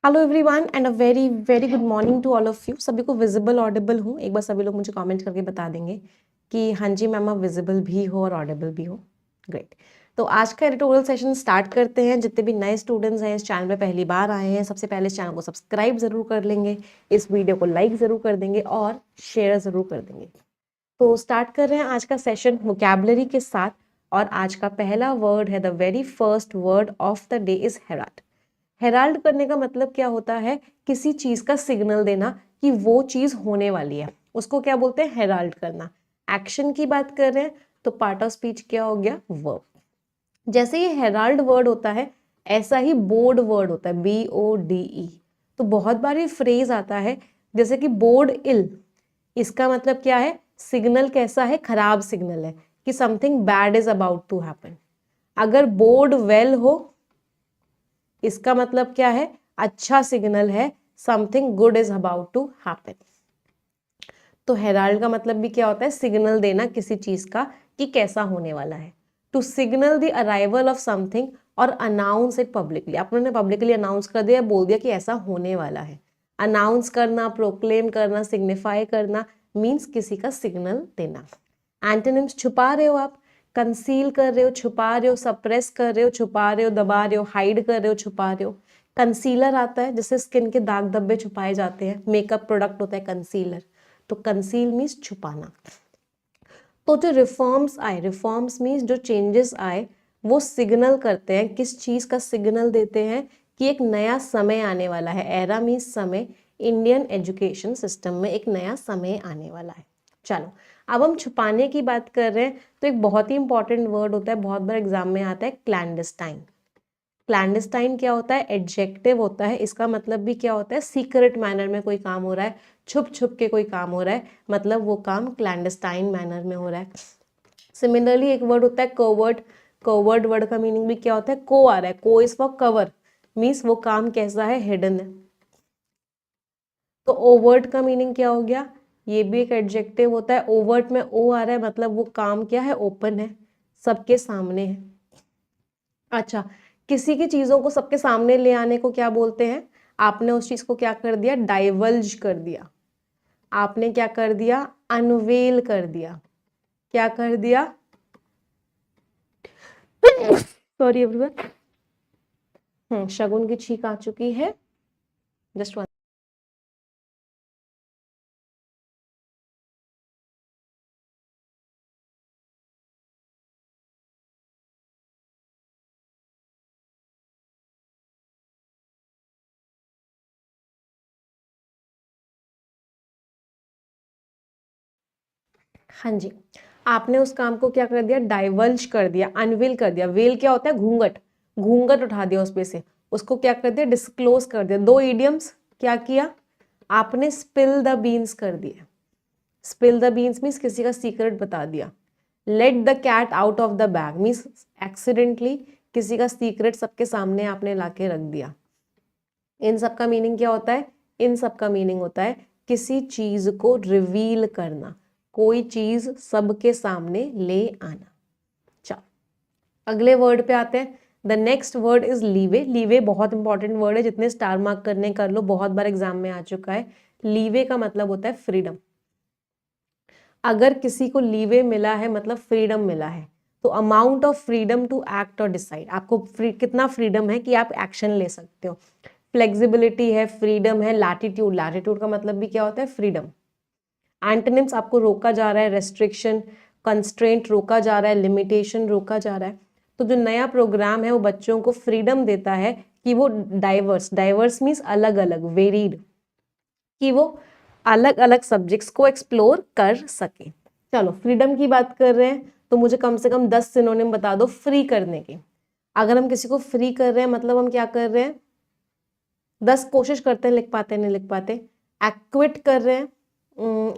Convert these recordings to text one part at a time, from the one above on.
Hello everyone and a very very good morning to all of you. सभी को visible Audible हूँ? एक बार सभी लोग मुझे कमेंट करके बता देंगे कि हाँ जी मैम आप विजिबल भी हो और ऑडिबल भी हो। ग्रेट। तो आज का एडिटोरियल सेशन स्टार्ट करते हैं। जितने भी नए स्टूडेंट्स हैं इस चैनल पे पहली बार आए हैं, सबसे पहले इस चैनल को सब्सक्राइब जरूर कर लेंगे, इस वीडियो को लाइक जरूर कर देंगे और शेयर जरूर कर देंगे। तो स्टार्ट कर रहे हैं आज का सेशन वोकैबुलरी के साथ। और आज का पहला वर्ड है, the very first word of the day is Herald. Herald करने का मतलब क्या होता है? किसी चीज का सिग्नल देना कि वो चीज होने वाली है, उसको क्या बोलते हैं? हेराल्ड करना। एक्शन की बात कर रहे हैं तो पार्ट ऑफ स्पीच क्या हो गया? वर्ब। जैसे ये हेराल्ड वर्ड होता है ऐसा ही बोर्ड वर्ड होता है, BODE। तो बहुत बार ये फ्रेज आता है जैसे कि बोर्ड इल। इसका मतलब क्या है? सिग्नल कैसा है? खराब सिग्नल है कि something bad is about to happen. अगर बोर्ड वेल हो इसका मतलब क्या है? अच्छा सिग्नल है, something good is about to happen. तो हेराल्ड का मतलब भी क्या होता है? सिग्नल देना किसी चीज का कि कैसा होने वाला है। To signal the arrival of something और अनाउंस इट पब्लिकली। आपने पब्लिकली अनाउंस कर दिया, बोल दिया कि ऐसा होने वाला है। अनाउंस करना, प्रोक्लेम करना, सिग्निफाई करना मीन्स किसी का सिग्नल देना। एंटोनिम्स: छुपा रहे हो आप, कंसील कर रहे हो, छुपा रहे हो, सप्रेस कर रहे हो, छुपा रहे हो, दबा रहे हो, हाइड कर रहे हो, छुपा रहे हो। कंसीलर आता है जिससे स्किन के दाग धब्बे छुपाए जाते हैं, मेकअप प्रोडक्ट होता है कंसीलर। तो कंसील मीन्स छुपाना। तो जो रिफॉर्म्स आए, रिफॉर्म्स मीन्स जो चेंजेस आए वो सिग्नल करते हैं, किस चीज का सिग्नल देते हैं? कि एक नया समय आने वाला है। एरा मीन्स समय। इंडियन एजुकेशन सिस्टम में एक नया समय आने वाला है। चलो अब हम छुपाने की बात कर रहे हैं तो एक बहुत ही इंपॉर्टेंट वर्ड होता है, बहुत बार एग्जाम में आता है, क्लैंडस्टाइन। क्लैंडस्टाइन क्या होता है? एडजेक्टिव होता है। इसका मतलब भी क्या होता है? सीक्रेट मैनर में कोई काम हो रहा है, छुप छुप के कोई काम हो रहा है, मतलब वो काम क्लैंडस्टाइन मैनर में हो रहा है। सिमिलरली एक वर्ड होता है कोवर्ट। कोवर्ट वर्ड का मीनिंग भी क्या होता है? को आ रहा है, को इज फॉर कवर, मीन्स वो काम कैसा है? हिडन है। तो ओवर्ट का मीनिंग क्या हो गया? ये भी एक एडजेक्टिव होता है। ओवर्ट में ओ आ रहा है, मतलब वो काम क्या है? ओपन है, सबके सामने है। अच्छा, किसी की चीजों को सबके सामने ले आने को क्या बोलते हैं? आपने उस चीज को क्या कर दिया? डाइवल्ज कर दिया। आपने क्या कर दिया? अनवेल कर दिया। क्या कर दिया? सॉरी एवरीवन, शगुन की छींक आ चुकी है। Just one. हाँ जी, आपने उस काम को क्या कर दिया? डाइवल्ज कर दिया, अनवेल कर दिया। वेल क्या होता है? घूंघट। घूंघट उठा दिया उस पे से, उसको क्या कर दिया? डिस्क्लोज कर दिया। दो इडियम्स क्या किया आपने? स्पिल द बीन्स कर दिया। स्पिल द बीन्स मीन्स किसी का सीक्रेट बता दिया। Let the cat out of the bag means accidentally किसी का सीक्रेट सबके सामने आपने लाके रख दिया। इन सब का मीनिंग क्या होता है? इन सब का मीनिंग होता है किसी चीज को रिवील करना, कोई चीज सबके सामने ले आना। चलो अगले वर्ड पे आते हैं। The next word is leeway. Leeway बहुत इंपॉर्टेंट वर्ड है, जितने स्टार मार्क करने कर लो, बहुत बार एग्जाम में आ चुका है। लीवे का मतलब होता है फ्रीडम। अगर किसी को लीवे मिला है मतलब फ्रीडम मिला है। तो amount of freedom to act और डिसाइड, आपको कितना फ्रीडम है कि आप एक्शन ले सकते हो। फ्लेक्सिबिलिटी है, फ्रीडम है, लैटिट्यूड। लैटिट्यूड का मतलब भी क्या होता है? फ्रीडम। एंटोनिम्स: आपको रोका जा रहा है, रेस्ट्रिक्शन, कंस्ट्रेंट रोका जा रहा है, लिमिटेशन रोका जा रहा है। तो जो नया प्रोग्राम है वो बच्चों को फ्रीडम देता है कि वो डाइवर्स, डाइवर्स मीन्स अलग अलग, वेरीड, कि वो अलग अलग सब्जेक्ट्स को एक्सप्लोर कर सके। चलो फ्रीडम की बात कर रहे हैं तो मुझे कम से कम 10 सिनोनिम बता दो फ्री करने के। अगर हम किसी को फ्री कर रहे हैं मतलब हम क्या कर रहे हैं? 10 कोशिश करते हैं, लिख पाते नहीं लिख पाते। एक्विट कर रहे हैं,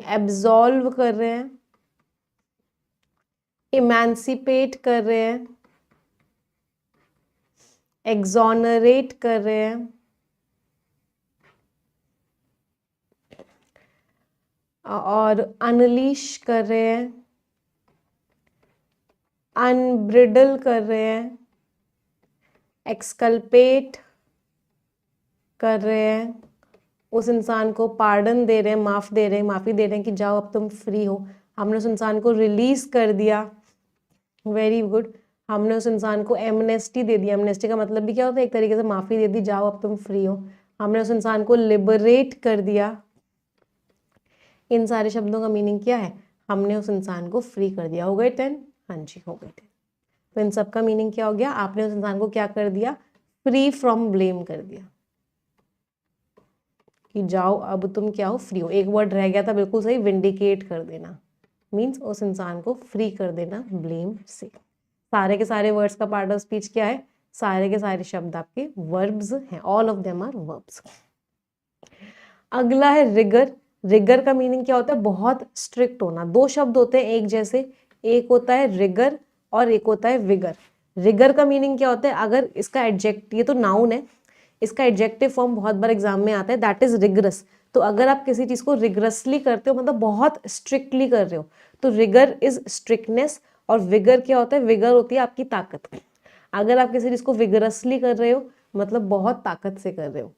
एब्जॉल्व कर रहे हैं, इमेंसिपेट कर रहे हैं, एक्सोनरेट कर रहे हैं, और अनलीश कर रहे हैं, अनब्रिडल कर रहे हैं, एक्सकल्पेट कर रहे हैं, उस इंसान को पार्डन दे रहे हैं, माफ़ दे रहे हैं, माफ़ी दे रहे हैं कि जाओ अब तुम फ्री हो। हमने उस इंसान को रिलीज कर दिया, वेरी गुड। हमने उस इंसान को एमनेस्टी दे दिया। एमनेस्टी का मतलब भी क्या होता है? एक तरीके से माफ़ी दे दी, जाओ अब तुम फ्री हो। हमने उस इंसान को लिबरेट कर दिया। इन सारे शब्दों का मीनिंग क्या है? हमने उस इंसान को फ्री कर दिया। हो गए 10? हाँ जी, हो गए 10। तो इन सब का मीनिंग क्या हो गया? आपने उस इंसान को क्या कर दिया? फ्री फ्रॉम ब्लेम कर दिया कि जाओ अब तुम क्या हो? फ्री हो। एक वर्ड रह गया था बिल्कुल सही, विंडिकेट कर देना, मीन्स उस इंसान को फ्री कर देना ब्लेम से। सारे के सारे वर्ड्स का पार्ट ऑफ स्पीच क्या है? सारे के सारे शब्द आपके वर्ब्स हैं, all of them are verbs. अगला है रिगर। रिगर का मीनिंग क्या होता है? बहुत स्ट्रिक्ट होना। दो शब्द होते हैं एक जैसे, एक होता है रिगर और एक होता है विगर। रिगर का मीनिंग क्या होता है? अगर इसका एडजेक्ट, ये तो नाउन है, इसका एडजेक्टिव फॉर्म बहुत बार एग्जाम में आता है, दैट इज रिगरस। तो अगर आप किसी चीज को रिगरसली करते हो, मतलब बहुत स्ट्रिक्टली कर रहे हो, तो रिगर इज स्ट्रिक्टनेस। और विगर क्या होता है? विगर होती है आपकी ताकत। अगर आप किसी चीज को विगरसली कर रहे हो, मतलब बहुत ताकत से कर रहे हो।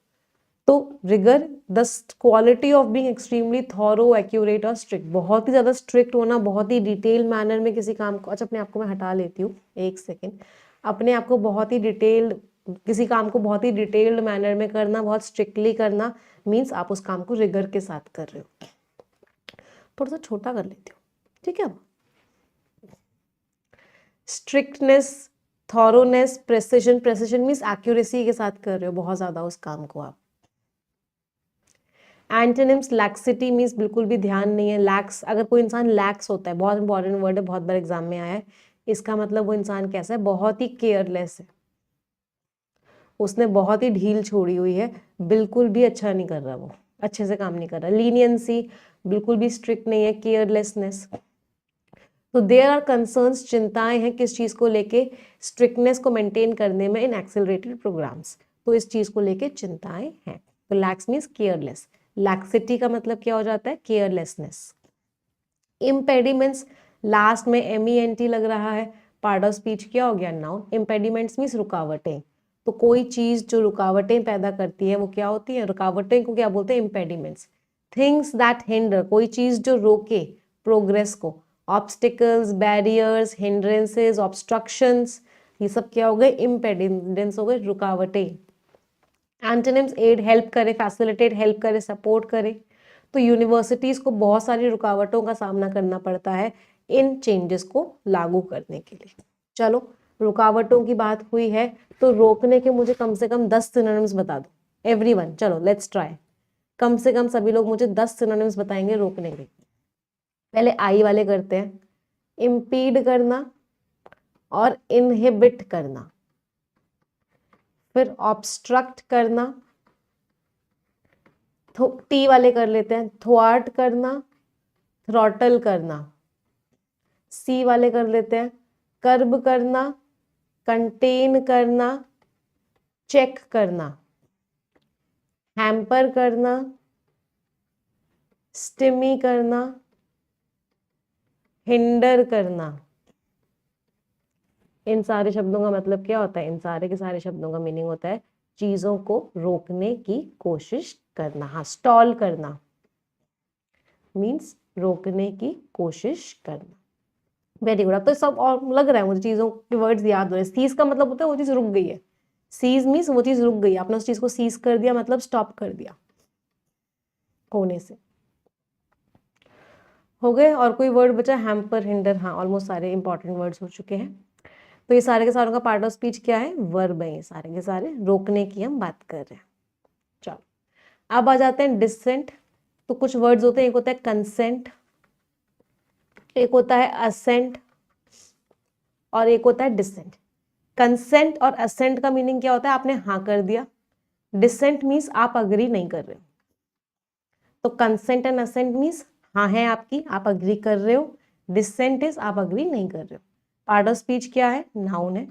तो rigour, the quality of being extremely thorough, accurate और स्ट्रिक्ट। बहुत ही ज्यादा स्ट्रिक्ट होना, बहुत ही डिटेल मैनर में किसी काम को, अच्छा अपने आप को मैं हटा लेती हूँ एक सेकेंड। अपने आप को बहुत ही डिटेल्ड, किसी काम को बहुत ही डिटेल्ड मैनर में करना, बहुत स्ट्रिक्टली करना, मीन्स आप उस काम को रिगर के साथ कर रहे हो। थोड़ा सा छोटा कर लेती हूँ, ठीक है। Strictness, thoroughness, precision. Precision means accuracy के साथ कर रहे हो बहुत ज्यादा उस काम को आप। एंटोनिम्स, लैक्सिटी मीन्स बिल्कुल भी ध्यान नहीं है। लैक्स, अगर कोई इंसान लैक्स होता है, बहुत इंपॉर्टेंट वर्ड है, बहुत बार एग्जाम में आया है, इसका मतलब वो इंसान कैसा है? बहुत ही केयरलेस है, उसने बहुत ही ढील छोड़ी हुई है, बिल्कुल भी अच्छा नहीं कर रहा, वो अच्छे से काम नहीं कर रहा। लीनियंसी, बिल्कुल भी स्ट्रिक्ट नहीं है। केयरलेसनेस, तो देयर आर कंसर्न्स, चिंताएं हैं किस चीज को लेके? स्ट्रिक्टनेस को मेंटेन करने में इन एक्सेलरेटेड प्रोग्राम्स। तो इस चीज को लेके चिंताएं हैं। तो लैक्स मीन्स केयरलेस। लैक्सिटी का मतलब क्या हो जाता है? केयरलेसनेस। इम्पेडिमेंट्स, लास्ट में MENT लग रहा है, पार्ट ऑफ स्पीच क्या हो गया? नाउन। इम्पेडिमेंट्स मीन्स रुकावटें। तो कोई चीज जो रुकावटें पैदा करती है वो क्या होती है? रुकावटें को क्या बोलते हैं? इम्पेडिमेंट्स। थिंग्स दैट हिंडर, कोई चीज जो रोके प्रोग्रेस को। ऑब्स्टिकल्स, बैरियर्स, हिंड्रेंसेस, ऑब्स्ट्रक्शंस, ये सब क्या हो गए? इम्पेडिमेंट्स हो गए, रुकावटें। एंटोनिम्स, एड, हेल्प करे, फैसिलिटेट, हेल्प करे, सपोर्ट करे। तो यूनिवर्सिटीज को बहुत सारी रुकावटों का सामना करना पड़ता है इन चेंजेस को लागू करने के लिए। चलो, रुकावटों की बात हुई है, तो रोकने के मुझे कम से कम 10 सिनोनिम्स बता दो एवरीवन। चलो लेट्स ट्राई। कम से कम सभी लोग मुझे 10 सिनोनिम्स बताएंगे रोकने के। पहले आई वाले करते हैं। इम्पीड करना और इनहिबिट करना, फिर ऑब्स्ट्रक्ट करना, टी वाले कर लेते हैं। थ्वार्ट करना, थ्रॉटल करना। सी वाले कर लेते हैं। कर्ब करना, कंटेन करना, चेक करना, हैम्पर करना, स्टिमी करना, हिंडर करना। इन सारे शब्दों का मतलब क्या होता है? इन सारे के सारे शब्दों का मीनिंग होता है चीजों को रोकने की कोशिश करना। हाँ, स्टॉल करना मीन्स रोकने की कोशिश करना। Very good. अब तो सब और लग रहा है मुझे, चीजों के वर्ड्स याद हो रहे हैं। सीज का मतलब होता है वो चीज रुक गई है। सीज मीन्स वो चीज रुक गई, आपने उस चीज को सीज कर दिया, मतलब स्टॉप कर दिया होने से। हो गए? और कोई वर्ड बचा? Hamper, hinder. हाँ, ऑलमोस्ट सारे इंपॉर्टेंट वर्ड्स हो चुके हैं। तो ये सारे के सारों का पार्ट ऑफ स्पीच क्या है? वर्ब है। ये सारे के सारे रोकने की हम बात कर रहे हैं। चलो, अब आ जाते हैं डिसेंट। तो कुछ वर्ड्स होते हैं, एक होता है कंसेंट, एक होता है असेंट और एक होता है डिसेंट। कंसेंट और असेंट का मीनिंग क्या होता है? आपने हाँ कर दिया। डिसेंट मीन्स आप अग्री नहीं कर रहे हो। तो कंसेंट एंड असेंट मीन्स हाँ है आपकी, आप अग्री कर रहे हो। डिसेंट इज आप अग्री नहीं कर रहे हो। पार्ट ऑफ स्पीच क्या है? नाउन है।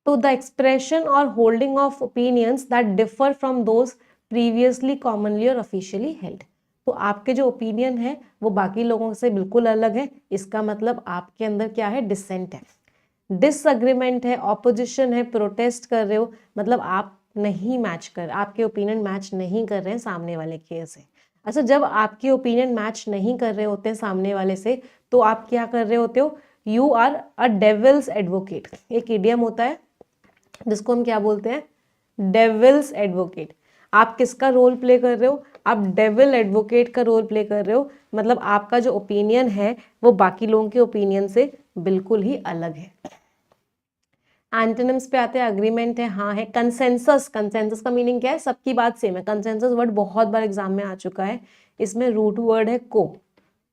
तो द एक्सप्रेशन और holding of opinions that differ from those previously commonly और ऑफिशियली हेल्ड। तो आपके जो ओपिनियन है वो बाकी लोगों से बिल्कुल अलग है, इसका मतलब आपके अंदर क्या है? डिसेंट है। डिसएग्रीमेंट है, ऑपोजिशन है, प्रोटेस्ट कर रहे हो, मतलब आप नहीं मैच कर, आपके ओपिनियन मैच नहीं कर रहे हैं सामने वाले के से। अच्छा, जब आपके ओपिनियन मैच नहीं कर रहे होते हैं सामने वाले से, तो आप क्या कर रहे होते हो? You are a devil's advocate. एक इडियम होता है जिसको हम क्या बोलते हैं? Devil's advocate. आप किसका रोल प्ले कर रहे हो? आप डेविल एडवोकेट का रोल प्ले कर रहे हो। मतलब आपका जो ओपिनियन है वो बाकी लोगों के ओपिनियन से बिल्कुल ही अलग है। एंटोनिम्स पे आते हैं, अग्रीमेंट है, हाँ है। कंसेंसस, कंसेंसस का मीनिंग क्या है? सबकी बात सेम है। कंसेंसस वर्ड बहुत बार एग्जाम में आ चुका है। इसमें रूट वर्ड है को।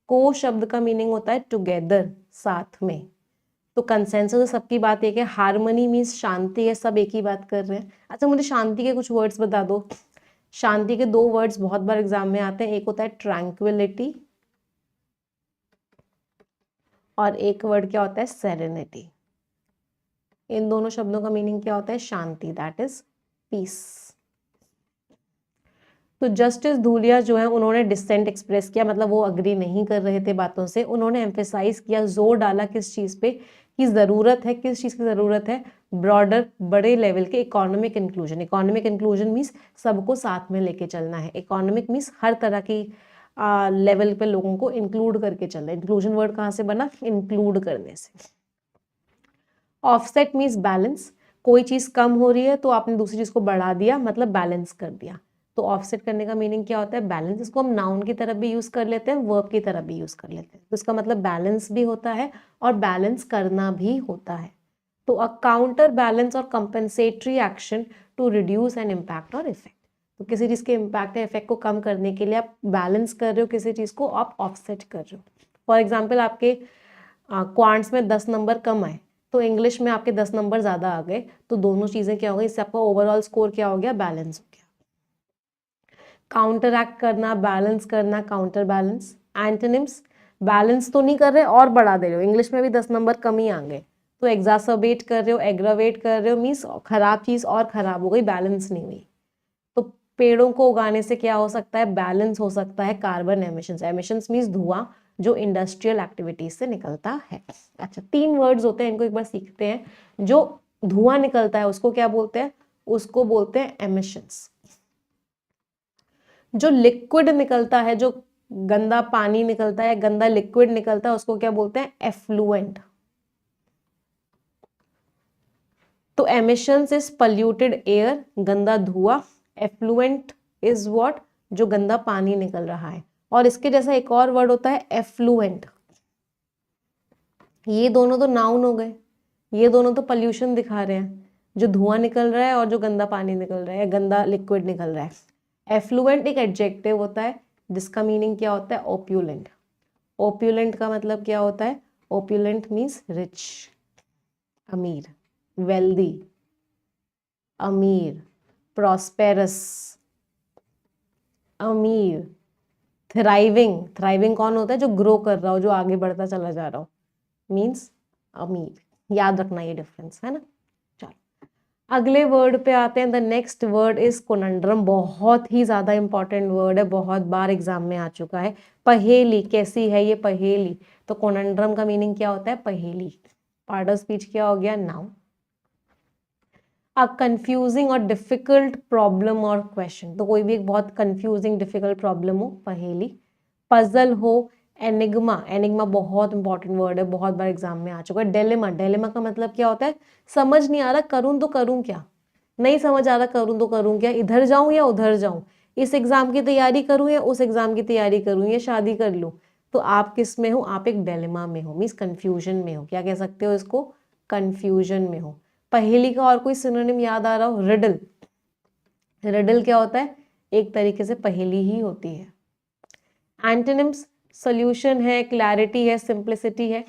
को शब्द का मीनिंग होता है टुगेदर, साथ में। तो कंसेंसस सबकी बात एक है। हार्मनी मीन्स शांति है, सब एक ही बात कर रहे हैं। अच्छा, मुझे शांति के कुछ वर्ड्स बता दो। शांति के 2 वर्ड्स बहुत बार एग्जाम में आते हैं, एक होता है ट्रैंक्विलिटी और एक वर्ड क्या होता है? सेरेनिटी। इन दोनों शब्दों का मीनिंग क्या होता है? शांति, दैट इज पीस। तो जस्टिस धूलिया जो है उन्होंने डिसेंट एक्सप्रेस किया, मतलब वो अग्री नहीं कर रहे थे बातों से। उन्होंने एम्फेसाइज किया, जोर डाला किस चीज पे? कि जरूरत है, किस चीज की जरूरत है? ब्रॉडर, बड़े लेवल के economic inclusion. Economic inclusion means सबको साथ में लेके चलना है। इकोनॉमिक मीन्स हर तरह की लेवल पे लोगों को इंक्लूड करके चलना है। इंक्लूजन वर्ड कहाँ से बना? इंक्लूड करने से। Offset means balance. कोई चीज कम हो रही है तो आपने दूसरी चीज को बढ़ा दिया, मतलब बैलेंस कर दिया। तो ऑफसेट करने का मीनिंग क्या होता है? बैलेंस। इसको हम नाउन की तरफ भी यूज कर लेते हैं, वर्ब की तरफ भी यूज कर लेते हैं। तो इसका मतलब बैलेंस भी होता है और बैलेंस करना भी होता है। तो अ काउंटर बैलेंस और compensatory action to reduce an impact और इफेक्ट। तो किसी चीज के इम्पैक्ट या इफेक्ट को कम करने के लिए आप बैलेंस कर रहे हो किसी चीज को, आप ऑफसेट कर रहे हो। फॉर एग्जाम्पल, आपके क्वांट्स में 10 नंबर कम आए तो इंग्लिश में आपके 10 नंबर ज्यादा आ गए, तो दोनों चीजें क्या हो गई? इससे आपका ओवरऑल स्कोर क्या हो गया? बैलेंस हो गया। काउंटर एक्ट करना, बैलेंस करना, काउंटर बैलेंस। एंटोनिम्स, बैलेंस तो नहीं कर रहे और बढ़ा दे रहे हो। इंग्लिश में भी 10 नंबर कम ही आ गए तो एग्जासर्बेट कर रहे हो, एग्रावेट कर रहे हो, मीन्स खराब चीज और खराब हो गई, बैलेंस नहीं हुई। तो पेड़ों को उगाने से क्या हो सकता है? बैलेंस हो सकता है कार्बन एमिशंस। एमिशंस मीन्स धुआं जो इंडस्ट्रियल एक्टिविटीज से निकलता है। अच्छा, 3 वर्ड्स होते हैं, इनको एक बार सीखते हैं। जो धुआं निकलता है उसको क्या बोलते हैं? उसको बोलते हैं एमिशंस। जो लिक्विड निकलता है, जो गंदा पानी निकलता है, गंदा लिक्विड निकलता है, उसको क्या बोलते हैं? एफ्लुएंट। तो एमिशंस इज पॉल्यूटेड एयर, गंदा धुआं। Effluent is what? जो गंदा पानी निकल रहा है। और इसके जैसा एक और वर्ड होता है एफ्लुएंट। ये दोनों तो नाउन हो गए, ये दोनों तो पॉल्यूशन दिखा रहे हैं, जो धुआं निकल रहा है और जो गंदा पानी निकल रहा है, गंदा लिक्विड निकल रहा है। एफ्लुएंट एक एडजेक्टिव होता है जिसका मीनिंग क्या होता है? ओप्यूलेंट। ओप्यूलेंट का मतलब क्या होता है? ओप्यूलेंट मीन्स रिच, अमीर, वेल्दी, अमीर, प्रॉस्पेरस, अमीर, थ्राइविंग। थ्राइविंग कौन होता है? जो ग्रो कर रहा हो, जो आगे बढ़ता चला जा रहा हो, मीन्स अमीर। याद रखना ये डिफरेंस है ना। चलो अगले वर्ड पे आते हैं। The next word is conundrum. बहुत ही ज्यादा इंपॉर्टेंट वर्ड है, बहुत बार एग्जाम में आ चुका है। पहेली, कैसी है ये पहेली? तो कोनंड्रम का मीनिंग क्या होता है? पहेली। पार्ट ऑफ स्पीच क्या हो गया? नाउन। अ कंफ्यूजिंग और डिफिकल्ट प्रॉब्लम और क्वेश्चन। तो कोई भी एक बहुत कंफ्यूजिंग डिफिकल्ट प्रॉब्लम हो, पहेली। पजल हो, एनिग्मा। एनिग्मा बहुत इंपॉर्टेंट वर्ड है, बहुत बार एग्जाम में आ चुका है। डेलेमा, डेलेमा का मतलब क्या होता है? समझ नहीं आ रहा, करूं तो करूं क्या, नहीं समझ आ रहा, करूं तो करूं क्या, इधर जाऊं या उधर जाऊं, इस एग्जाम की तैयारी करूं या उस एग्जाम की तैयारी करूं, या शादी कर लूं। तो आप किस में हो? आप एक डेलेमा में हो, मीन्स कंफ्यूजन में हो। क्या कह सकते हो इसको? कंफ्यूजन में हो। पहेली का और कोई सिनोनिम याद आ रहा हो? रिडल। रिडल क्या होता है? एक तरीके से पहेली ही होती है। एंटोनिम्स, सॉल्यूशन है, क्लैरिटी है, सिंप्लिसिटी है।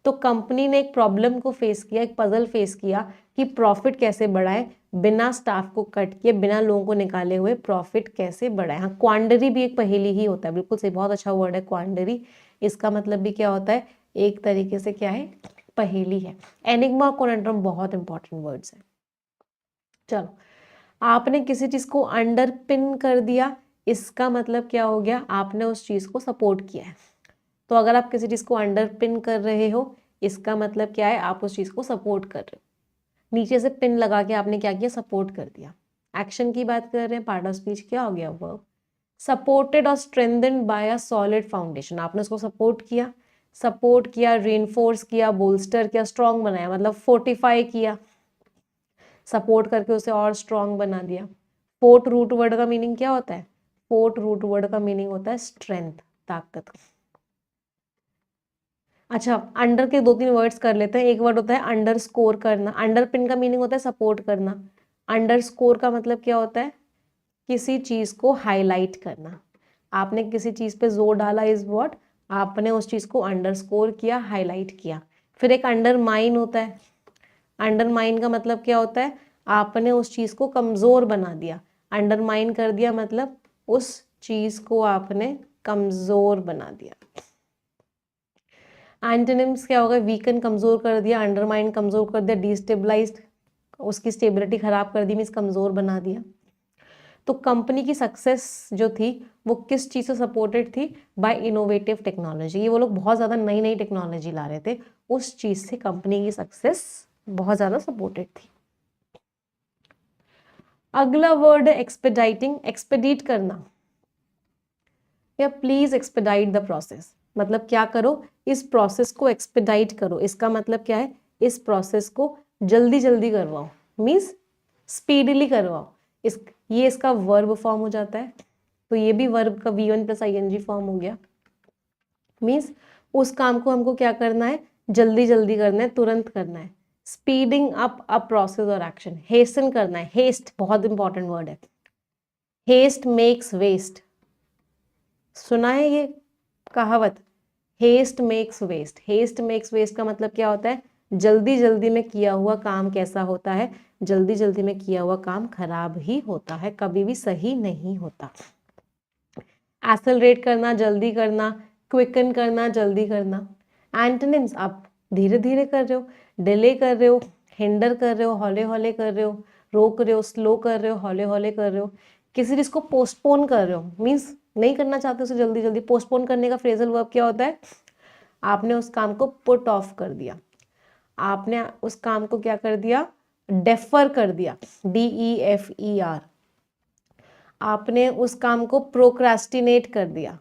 तो कंपनी ने एक प्रॉब्लम को फेस किया, एक पजल फेस किया कि प्रॉफिट कैसे बढ़ाए, बिना स्टाफ को कट किए, बिना लोगों को निकाले हुए प्रॉफिट कैसे बढ़ाए। हाँ, क्वांडरी भी एक पहेली ही होता है, बिल्कुल सही, बहुत अच्छा वर्ड है क्वांडरी। इसका मतलब भी क्या होता है? एक तरीके से क्या है? पहेली है। एनिग्मा और कोनंड्रम बहुत इंपॉर्टेंट वर्ड्स है। चलो, आपने किसी चीज को अंडर पिन कर दिया, इसका मतलब क्या हो गया? आपने उस चीज को सपोर्ट किया है। तो अगर आप किसी चीज को अंडर पिन कर रहे हो, इसका मतलब क्या है? आप उस चीज को सपोर्ट कर रहे हो। नीचे से पिन लगा के आपने क्या किया? सपोर्ट कर दिया। एक्शन की बात कर रहे हैं, पार्ट ऑफ स्पीच क्या हो गया, वर्ब। सपोर्टेड और strengthened by a solid foundation, आपने उसको सपोर्ट किया, रेनफोर्स किया, बोल्स्टर किया, स्ट्रॉन्ग बनाया, मतलब फोर्टिफाई किया, सपोर्ट करके उसे और स्ट्रॉन्ग बना दिया। फोर्ट रूट वर्ड का मीनिंग क्या होता है, फोर्ट रूट वर्ड का मीनिंग होता है स्ट्रेंथ, ताकत। अच्छा, अंडर के 2-3 वर्ड्स कर लेते हैं। एक वर्ड होता है अंडर स्कोर करना, अंडर पिन का मीनिंग होता है सपोर्ट करना। अंडर स्कोर का मतलब क्या होता है, किसी चीज को हाईलाइट करना। आपने किसी चीज पे जोर डाला इज व्हाट, आपने उस चीज को अंडरस्कोर किया, हाईलाइट किया। फिर एक अंडरमाइन होता है, अंडरमाइन का मतलब क्या होता है, आपने उस चीज को कमजोर बना दिया, अंडरमाइन कर दिया, मतलब उस चीज को आपने कमजोर बना दिया। एंटोनिम्स क्या होगा, वीकन कमजोर कर दिया, अंडरमाइन कमजोर कर दिया, डिस्टेबलाइज्ड उसकी स्टेबिलिटी खराब कर दी, मीन्स कमजोर बना दिया। तो कंपनी की सक्सेस जो थी वो किस चीज से सपोर्टेड थी, बाय इनोवेटिव टेक्नोलॉजी। ये वो लोग बहुत ज्यादा नई नई टेक्नोलॉजी ला रहे थे, उस चीज से कंपनी की सक्सेस बहुत ज्यादा सपोर्टेड थी। अगला वर्ड है एक्सपेडाइटिंग, एक्सपेडिट करना या प्लीज एक्सपेडाइट द प्रोसेस, मतलब क्या करो, इस प्रोसेस को एक्सपेडाइट करो। इसका मतलब क्या है, इस प्रोसेस को जल्दी जल्दी करवाओ, मीन्स स्पीडली करवाओ। ये इसका वर्ब फॉर्म हो जाता है, तो ये भी वर्ब का V1 + ing फॉर्म हो गया। मीन्स उस काम को हमको क्या करना है, जल्दी जल्दी करना है, तुरंत करना है। स्पीडिंग अप अ प्रोसेस और एक्शन, हेस्टन करना है। हेस्ट बहुत इंपॉर्टेंट वर्ड है, हेस्ट मेक्स वेस्ट, सुना है ये कहावत, haste makes waste. Haste makes waste का मतलब क्या होता है, जल्दी जल्दी में किया हुआ काम कैसा होता है, जल्दी जल्दी में किया हुआ काम खराब ही होता है, कभी भी सही नहीं होता। एक्सेलरेट करना, जल्दी करना, क्विकन करना, जल्दी करना। एंटोनिम्स, आप धीरे धीरे कर रहे हो, डिले कर रहे हो, हिंडर कर रहे हो, हौले हौले कर रहे हो, रोक रहे हो, स्लो कर रहे हो, हौले हौले कर रहे हो। किसी चीज को पोस्टपोन कर रहे हो, मीन्स नहीं करना चाहते उसे जल्दी जल्दी। पोस्टपोन करने का फ्रेजल वर्ब क्या होता है, आपने उस काम को पुट ऑफ कर दिया, आपने उस काम को क्या कर दिया, डेफर कर दिया, DEFER। आपने उस काम को प्रोक्रास्टिनेट कर दिया।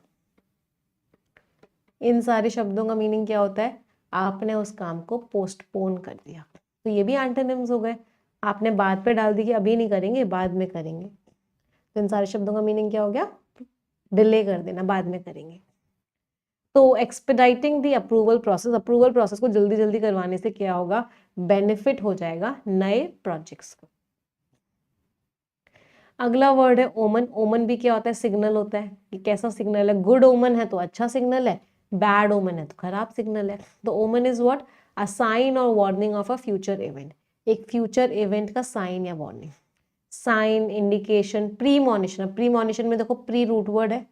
इन सारे शब्दों का मीनिंग क्या होता है, आपने उस काम को पोस्टपोन कर दिया। तो ये भी एंटोनिम्स हो गए, आपने बाद पे डाल दी कि अभी नहीं करेंगे, बाद में करेंगे। तो इन सारे शब्दों का मीनिंग क्या हो गया, डिले कर देना, बाद में करेंगे। तो expediting the approval process, approval process को जल्दी जल्दी करवाने से क्या होगा, बेनिफिट हो जाएगा नए प्रोजेक्ट्स को। अगला वर्ड है ओमन। ओमन भी क्या होता है, सिग्नल होता है। कि कैसा सिग्नल है, गुड ओमन है तो अच्छा सिग्नल है, बैड ओमन है तो खराब सिग्नल है। तो omen is what, a sign और warning of a future event, एक फ्यूचर इवेंट का साइन या warning. Sign, indication, premonition. Premonition में देखो प्री रूट वर्ड है,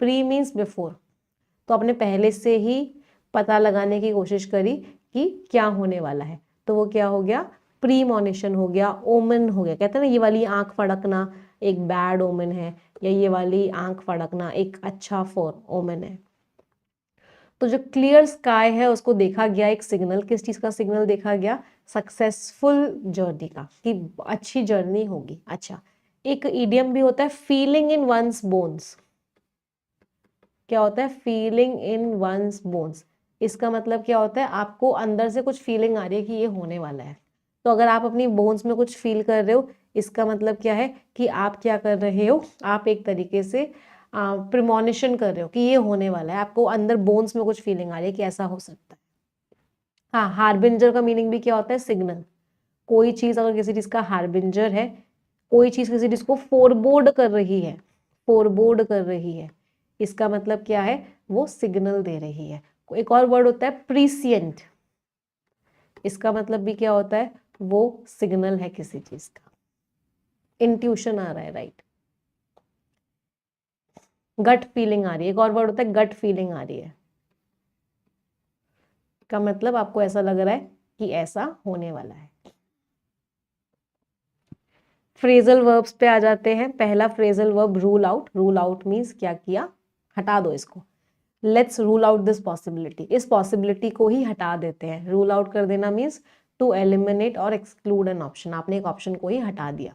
प्री मीन्स बिफोर, तो आपने पहले से ही पता लगाने की कोशिश करी कि क्या होने वाला है, तो वो क्या हो गया, प्रीमोनिशन हो गया, ओमन हो गया। कहते हैं ना, ये वाली आंख फड़कना एक बैड ओमन है, या ये वाली आंख फड़कना एक अच्छा फॉर ओमन है। तो जो क्लियर स्काई है उसको देखा गया एक सिग्नल, किस चीज का सिग्नल देखा गया, सक्सेसफुल जर्नी का, कि अच्छी जर्नी होगी। अच्छा, एक इडियम भी होता है, फीलिंग इन वंस बोन्स। क्या होता है, फीलिंग इन वंस बोन्स। इसका मतलब क्या होता है, आपको अंदर से कुछ फीलिंग आ रही है कि ये होने वाला है। तो अगर आप अपनी बोन्स में कुछ फील कर रहे हो, इसका मतलब क्या है कि आप क्या कर रहे हो, आप एक तरीके से प्रिमोनिशन कर रहे हो कि ये होने वाला है। आपको अंदर बोन्स में कुछ फीलिंग आ रही है कि ऐसा हो सकता है। हाँ, हार्बिंजर का मीनिंग भी क्या होता है, सिग्नल। कोई चीज अगर किसी चीज का हार्बिंजर है, कोई चीज किसी चीज को फोरबोर्ड कर रही है, फोरबोर्ड कर रही है, इसका मतलब क्या है, वो सिग्नल दे रही है। एक और वर्ड होता है प्रीसियंट, इसका मतलब भी क्या होता है, वो सिग्नल है किसी चीज का, इंट्यूशन आ रहा है, राइट। गट फीलिंग आ रही है, एक और वर्ड होता है गट फीलिंग आ रही है, का मतलब आपको ऐसा लग रहा है कि ऐसा होने वाला है। फ्रेजल वर्ब्स पे आ जाते हैं। पहला phrasal verb rule out. Rule out means क्या किया, हटा दो इसको। Let's rule out this possibility, इस पॉसिबिलिटी को ही हटा देते हैं। रूल आउट कर देना मीन्स टू एलिमिनेट और एक्सक्लूड एन ऑप्शन, आपने एक ऑप्शन को ही हटा दिया।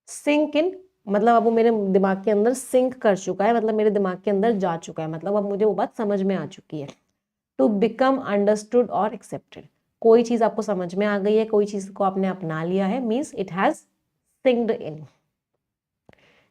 सिंक इन मतलब अब वो मेरे दिमाग के अंदर सिंक कर चुका है, मतलब मेरे दिमाग के अंदर जा चुका है, मतलब अब मुझे वो बात समझ में आ चुकी है। टू बिकम अंडरस्टूड और एक्सेप्टेड, कोई चीज आपको समझ में आ गई है, कोई चीज को आपने अपना लिया है, means it has synced in.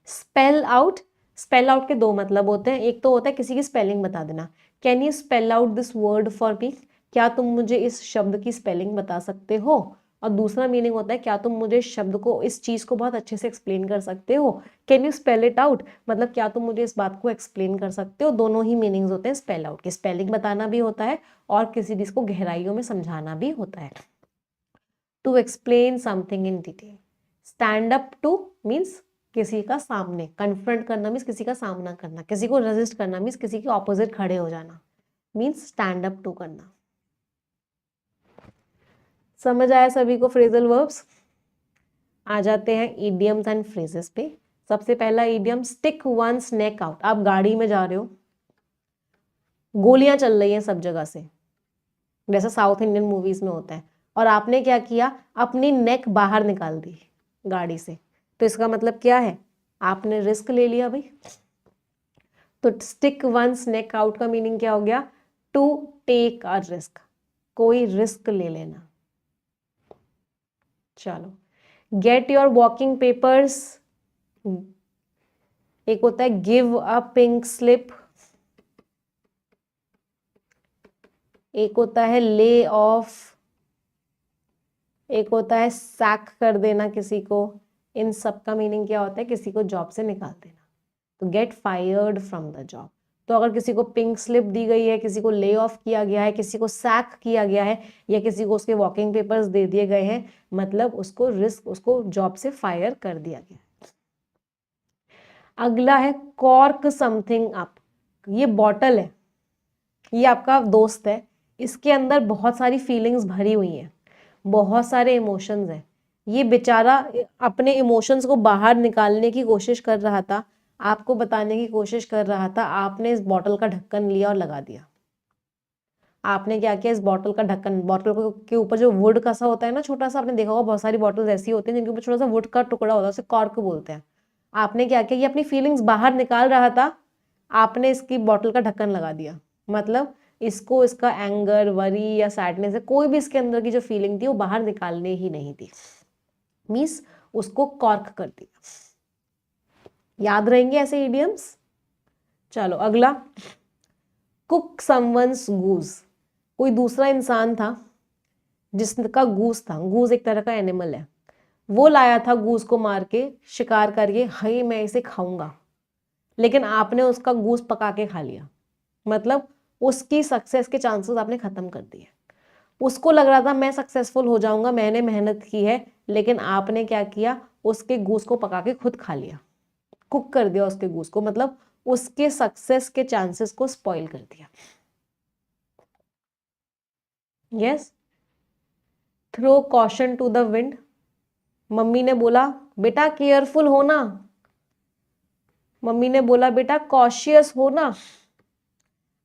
Spell out, spell out के दो मतलब होते हैं, एक तो होता है किसी की स्पेलिंग बता देना, can you spell out this word for me, क्या तुम मुझे इस शब्द की स्पेलिंग बता सकते हो। और दूसरा मीनिंग होता है क्या तुम मुझे इस शब्द को, इस चीज को बहुत अच्छे से एक्सप्लेन कर सकते हो, can you spell it out, मतलब क्या तुम मुझे इस बात को एक्सप्लेन कर सकते हो। दोनों ही मीनिंग्स होते हैं स्पेल आउट के, स्पेलिंग बताना भी होता है और किसी चीज को गहराइयों में समझाना भी होता है। To explain something in detail, stand up to means किसी का सामने, कन्फ्रंट करना मीन्स किसी का सामना करना, किसी को रेजिस्ट करना मीन्स किसी के ऑपोजिट खड़े हो जाना, मीन्स स्टैंड अप टू करना। समझ आया सभी को फ्रेजल वर्ब्स। आ जाते हैं इडियम्स एंड फ्रेजेस पे। सबसे पहला idiom, stick one's neck out. आप गाड़ी में जा रहे हो, गोलियां चल रही हैं सब जगह से, जैसा साउथ इंडियन मूवीज में होता है, और आपने क्या किया, अपनी नेक बाहर निकाल दी गाड़ी से, तो इसका मतलब क्या है, आपने रिस्क ले लिया भाई। तो स्टिक वंस नेक आउट का मीनिंग क्या हो गया, टू टेक अ रिस्क, कोई रिस्क ले लेना। चलो, गेट योर वॉकिंग पेपर्स, एक होता है गिव अ पिंक स्लिप, एक होता है ले ऑफ, एक होता है सैक कर देना किसी को। इन सब का मीनिंग क्या होता है, किसी को जॉब से निकाल देना। तो get fired from the job. तो अगर किसी को पिंक स्लिप दी गई है, किसी को ले ऑफ किया गया है, किसी को सैक किया गया है, या किसी को उसके वॉकिंग पेपर्स दे दिए गए हैं, मतलब उसको रिस्क, उसको जॉब से फायर कर दिया गया। अगला है कॉर्क समथिंग अप। ये बॉटल है, ये आपका दोस्त है, इसके अंदर बहुत सारी फीलिंग्स भरी हुई हैं, बहुत सारे इमोशंस हैं। ये बेचारा अपने इमोशंस को बाहर निकालने की कोशिश कर रहा था, आपको बताने की कोशिश कर रहा था, आपने इस बॉटल का ढक्कन लिया और लगा दिया। आपने क्या किया, इस बॉटल का ढक्कन, बॉटल के ऊपर जो वुड का सा होता है ना छोटा सा, आपने देखा होगा बहुत सारी बॉटल्स ऐसी होती हैं जिनके ऊपर छोटा सा वुड का टुकड़ा होता है, उसे कॉर्क बोलते हैं। आपने क्या किया, ये अपनी फीलिंग्स बाहर निकाल रहा था, आपने इसकी बॉटल का ढक्कन लगा दिया। मतलब इसको, इसका एंगर, वरी या सैडनेस है, कोई भी इसके अंदर की जो फीलिंग थी वो बाहर निकालने ही नहीं थी, मीन्स उसको कॉर्क कर दिया। याद रहेंगे ऐसे इडियम्स। चलो अगला, कुक समवंस गूज। कोई दूसरा इंसान था जिसका गूस था, गूस एक तरह का एनिमल है, वो लाया था गूस को मार के, शिकार करके, हाय मैं इसे खाऊंगा, लेकिन आपने उसका गूस पका के खा लिया, मतलब उसकी सक्सेस के चांसेस आपने खत्म कर दिए। उसको लग रहा था मैं सक्सेसफुल हो जाऊंगा, मैंने मेहनत की है, लेकिन आपने क्या किया, उसके गूस को पका के खुद खा लिया, कुक कर दिया उसके गूस को, मतलब उसके सक्सेस के चांसेस को स्पॉइल कर दिया। Yes, throw caution to the wind. मम्मी ने बोला बेटा केयरफुल होना, मम्मी ने बोला बेटा कॉशियस होना,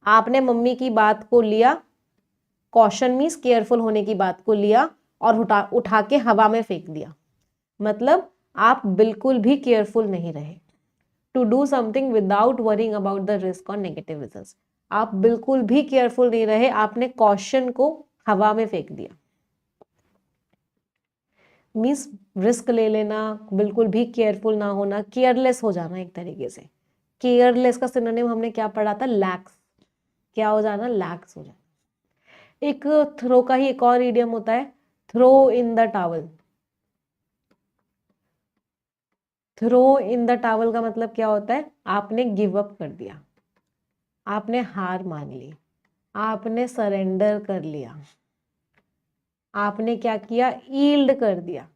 आपने मम्मी की बात को लिया, कॉशन मीन्स केयरफुल होने की बात को लिया और उठा के हवा में फेंक दिया, मतलब आप बिल्कुल भी केयरफुल नहीं रहे। To do something without worrying about the risk और नेगेटिव रिजल्ट्स, आप बिल्कुल भी केयरफुल नहीं रहे, आपने कॉशन को हवा में फेंक दिया। मीन्स रिस्क ले लेना, बिल्कुल भी केयरफुल ना होना, केयरलेस हो जाना एक तरीके से। केयरलेस का सिनोनिम हमने क्या पढ़ा था, लैक्स। क्या हो जाना, लैक्स हो जाना। एक थ्रो का ही एक और इडियम होता है, throw in the towel. Throw in the towel का मतलब क्या होता है, आपने गिव अप कर दिया, आपने हार मान ली, आपने सरेंडर कर लिया, आपने क्या किया, ईल्ड कर दिया,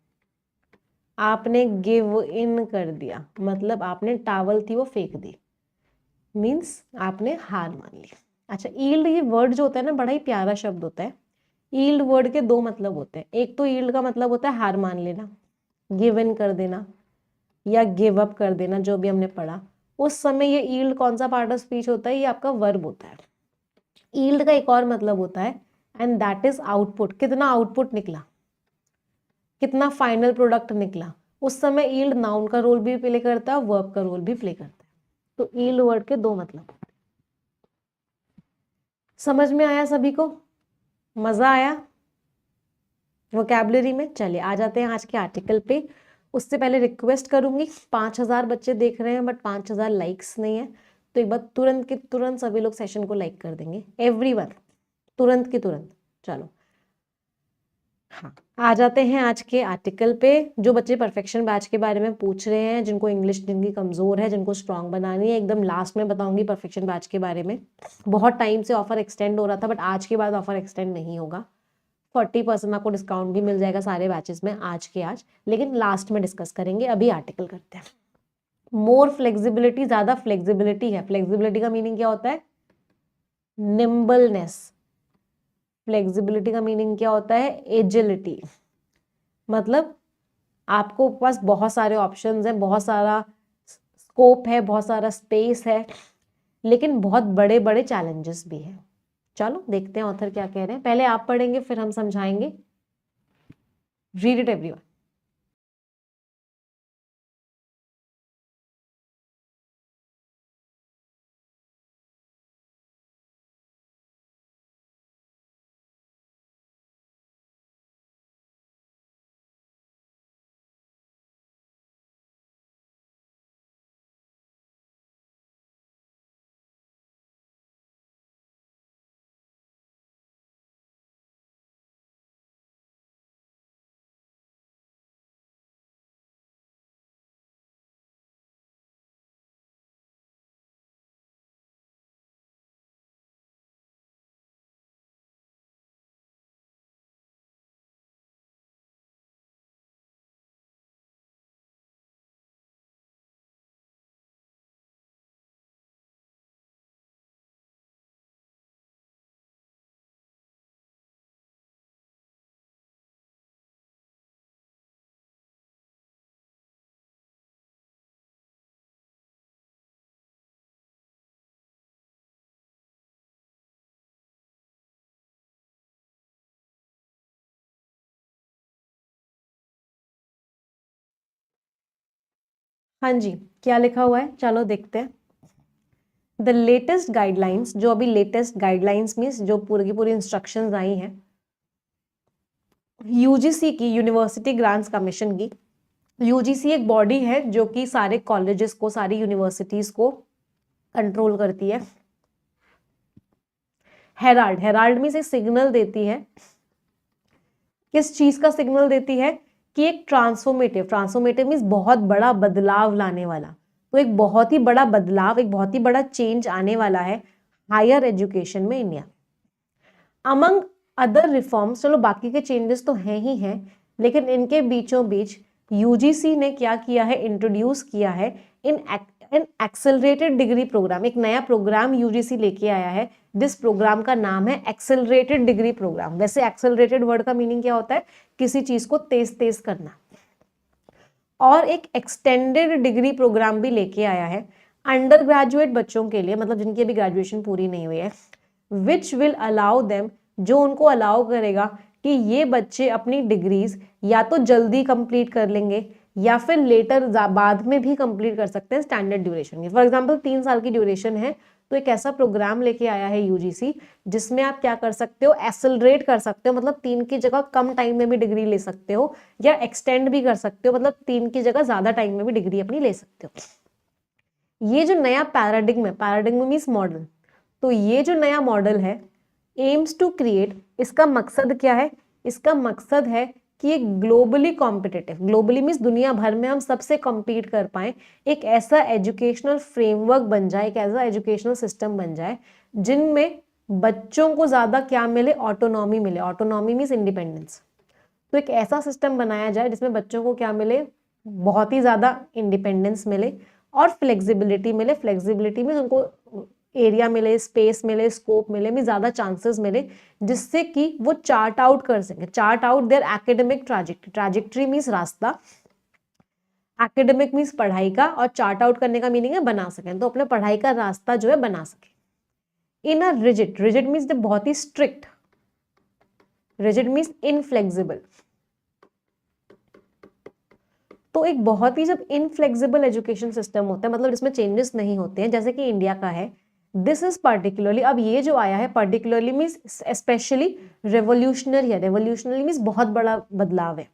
आपने गिव इन कर दिया, मतलब आपने टावल थी वो फेंक दी, मीन्स आपने हार मान ली। अच्छा, ईल्ड ये वर्ड जो होता है ना, बड़ा ही प्यारा शब्द होता है। ईल्ड वर्ड के दो मतलब होते हैं, एक तो ईल्ड का मतलब होता है हार मान लेना, गिव इन कर देना या गिव अप कर देना, जो भी हमने पढ़ा उस समय। ये ईल्ड कौन सा पार्ट ऑफ स्पीच होता है, ये आपका वर्ब होता है। ईल्ड का एक और मतलब होता है, एंड दैट इज आउटपुट। कितना आउटपुट निकला, कितना फाइनल प्रोडक्ट निकला, उस समय ईल्ड नाउन का रोल भी प्ले करता है, वर्ब का रोल भी प्ले करता है। तो ईल्ड वर्ड के दो मतलब। समझ में आया सभी को? मजा आया वोकैबुलरी में? चलिए आ जाते हैं आज के आर्टिकल पे। उससे पहले रिक्वेस्ट करूंगी, 5000 बच्चे देख रहे हैं बट 5000 लाइक्स नहीं है, तो एक बार तुरंत के तुरंत सभी लोग सेशन को लाइक कर देंगे, एवरीवन, तुरंत के तुरंत। चलो हाँ, आ जाते हैं आज के आर्टिकल पे। जो बच्चे परफेक्शन बैच के बारे में पूछ रहे हैं, जिनको इंग्लिश जिनकी कमजोर है, जिनको स्ट्रांग बनानी है, एकदम लास्ट में बताऊंगी परफेक्शन बैच के बारे में। बहुत टाइम से ऑफर एक्सटेंड हो रहा था बट आज के बाद ऑफर एक्सटेंड नहीं होगा। 40% आपको डिस्काउंट भी मिल जाएगा सारे बैचेस में आज के आज, लेकिन लास्ट में डिस्कस करेंगे। अभी आर्टिकल करते हैं। मोर फ्लेक्सिबिलिटी, ज्यादा फ्लेक्सिबिलिटी है। फ्लेक्सिबिलिटी का मीनिंग क्या होता है? निम्बलनेस। फ्लेक्सिबिलिटी का मीनिंग क्या होता है? एजिलिटी। मतलब आपको पास बहुत सारे ऑप्शंस हैं, बहुत सारा स्कोप है, बहुत सारा स्पेस है, लेकिन बहुत बड़े बड़े चैलेंजेस भी हैं। चलो देखते हैं ऑथर क्या कह रहे हैं। पहले आप पढ़ेंगे फिर हम समझाएंगे। Read it everyone. हाँ जी, क्या लिखा हुआ है चलो देखते हैं। द लेटेस्ट गाइडलाइंस, जो अभी लेटेस्ट गाइडलाइंस मीन्स जो पूरी की पूरी इंस्ट्रक्शंस आई हैं यूजीसी की, यूनिवर्सिटी ग्रांट्स कमीशन की। यूजीसी एक बॉडी है जो कि सारे कॉलेजेस को, सारी यूनिवर्सिटीज को कंट्रोल करती है। हेराल्ड, हेराल्ड मीन्स एक सिग्नल देती है। किस चीज का सिग्नल देती है? कि एक ट्रांसफॉर्मेटिव, ट्रांसफॉर्मेटिव मीन्स बहुत बड़ा बदलाव लाने वाला। तो एक बहुत ही बड़ा बदलाव, एक बहुत ही बड़ा चेंज आने वाला है हायर एजुकेशन में इंडिया। अमंग अदर रिफॉर्म्स, चलो बाकी के चेंजेस तो हैं ही हैं, लेकिन इनके बीचों बीच यूजीसी ने क्या किया है? इंट्रोड्यूस किया है इन एक्सेलरेटेड डिग्री प्रोग्राम। एक नया प्रोग्राम यूजीसी लेके आया है, जिस प्रोग्राम का नाम है एक्सेलरेटेड डिग्री प्रोग्राम। वैसे एक्सेलरेटेड वर्ड का मीनिंग क्या होता है? किसी चीज को तेज तेज करना। और एक एक्सटेंडेड डिग्री प्रोग्राम भी लेके आया है अंडर ग्रेजुएट बच्चों के लिए, मतलब जिनकी अभी ग्रेजुएशन पूरी नहीं हुई है, विच विल अलाउ देम, जो उनको अलाउ करेगा कि ये बच्चे अपनी डिग्रीज या तो जल्दी कंप्लीट कर लेंगे या फिर लेटर बाद में भी कंप्लीट कर सकते हैं स्टैंडर्ड ड्यूरेशन की। फॉर एग्जांपल 3 साल की ड्यूरेशन है, तो एक ऐसा प्रोग्राम लेके आया है यूजीसी जिसमें आप क्या कर सकते हो? एक्सेलरेट कर सकते हो, मतलब 3 की जगह कम टाइम में भी डिग्री ले सकते हो, या एक्सटेंड भी कर सकते हो, मतलब 3 की जगह ज्यादा टाइम में भी डिग्री अपनी ले सकते हो। ये जो नया पैराडिग्म है, पैराडिग्म मीन्स मॉडल, तो ये जो नया मॉडल है एम्स टू क्रिएट, इसका मकसद क्या है? इसका मकसद है कि एक ग्लोबली कॉम्पिटिटिव, ग्लोबली मीन्स दुनिया भर में हम सबसे कम्पीट कर पाए, एक ऐसा एजुकेशनल फ्रेमवर्क बन जाए, एक ऐसा एजुकेशनल सिस्टम बन जाए जिनमें बच्चों को ज्यादा क्या मिले? ऑटोनॉमी मिले। Autonomy means independence. तो एक ऐसा सिस्टम बनाया जाए जिसमें बच्चों को क्या मिले? बहुत ही ज्यादा इंडिपेंडेंस मिले और फ्लेक्सिबिलिटी मिले। फ्लेक्सिबिलिटी में उनको एरिया मिले, स्पेस मिले, स्कोप मिले, में ज्यादा चांसेस मिले, जिससे कि वो चार्ट आउट कर सके, chart out their academic trajectory. Trajectory means रास्ता, एकेडमिक मीन्स पढ़ाई का, और चार्ट आउट करने का मीनिंग है बना सकें, तो अपने पढ़ाई का रास्ता जो है बना सके। इन अ रिजिड, रिजिड मीन्स बहुत ही स्ट्रिक्ट, रिजिड मीन्स इनफ्लेक्सिबल। तो एक बहुत ही जब इनफ्लेक्सिबल एजुकेशन सिस्टम होता है, मतलब जिसमें चेंजेस नहीं होते हैं, जैसे कि इंडिया का है, दिस इज पर्टिकुलरली, अब ये जो आया है पर्टिकुलरली मीन्स स्पेशली रेवोल्यूशनरी है। रेवोल्यूशनरी मीन्स बहुत बड़ा बदलाव है।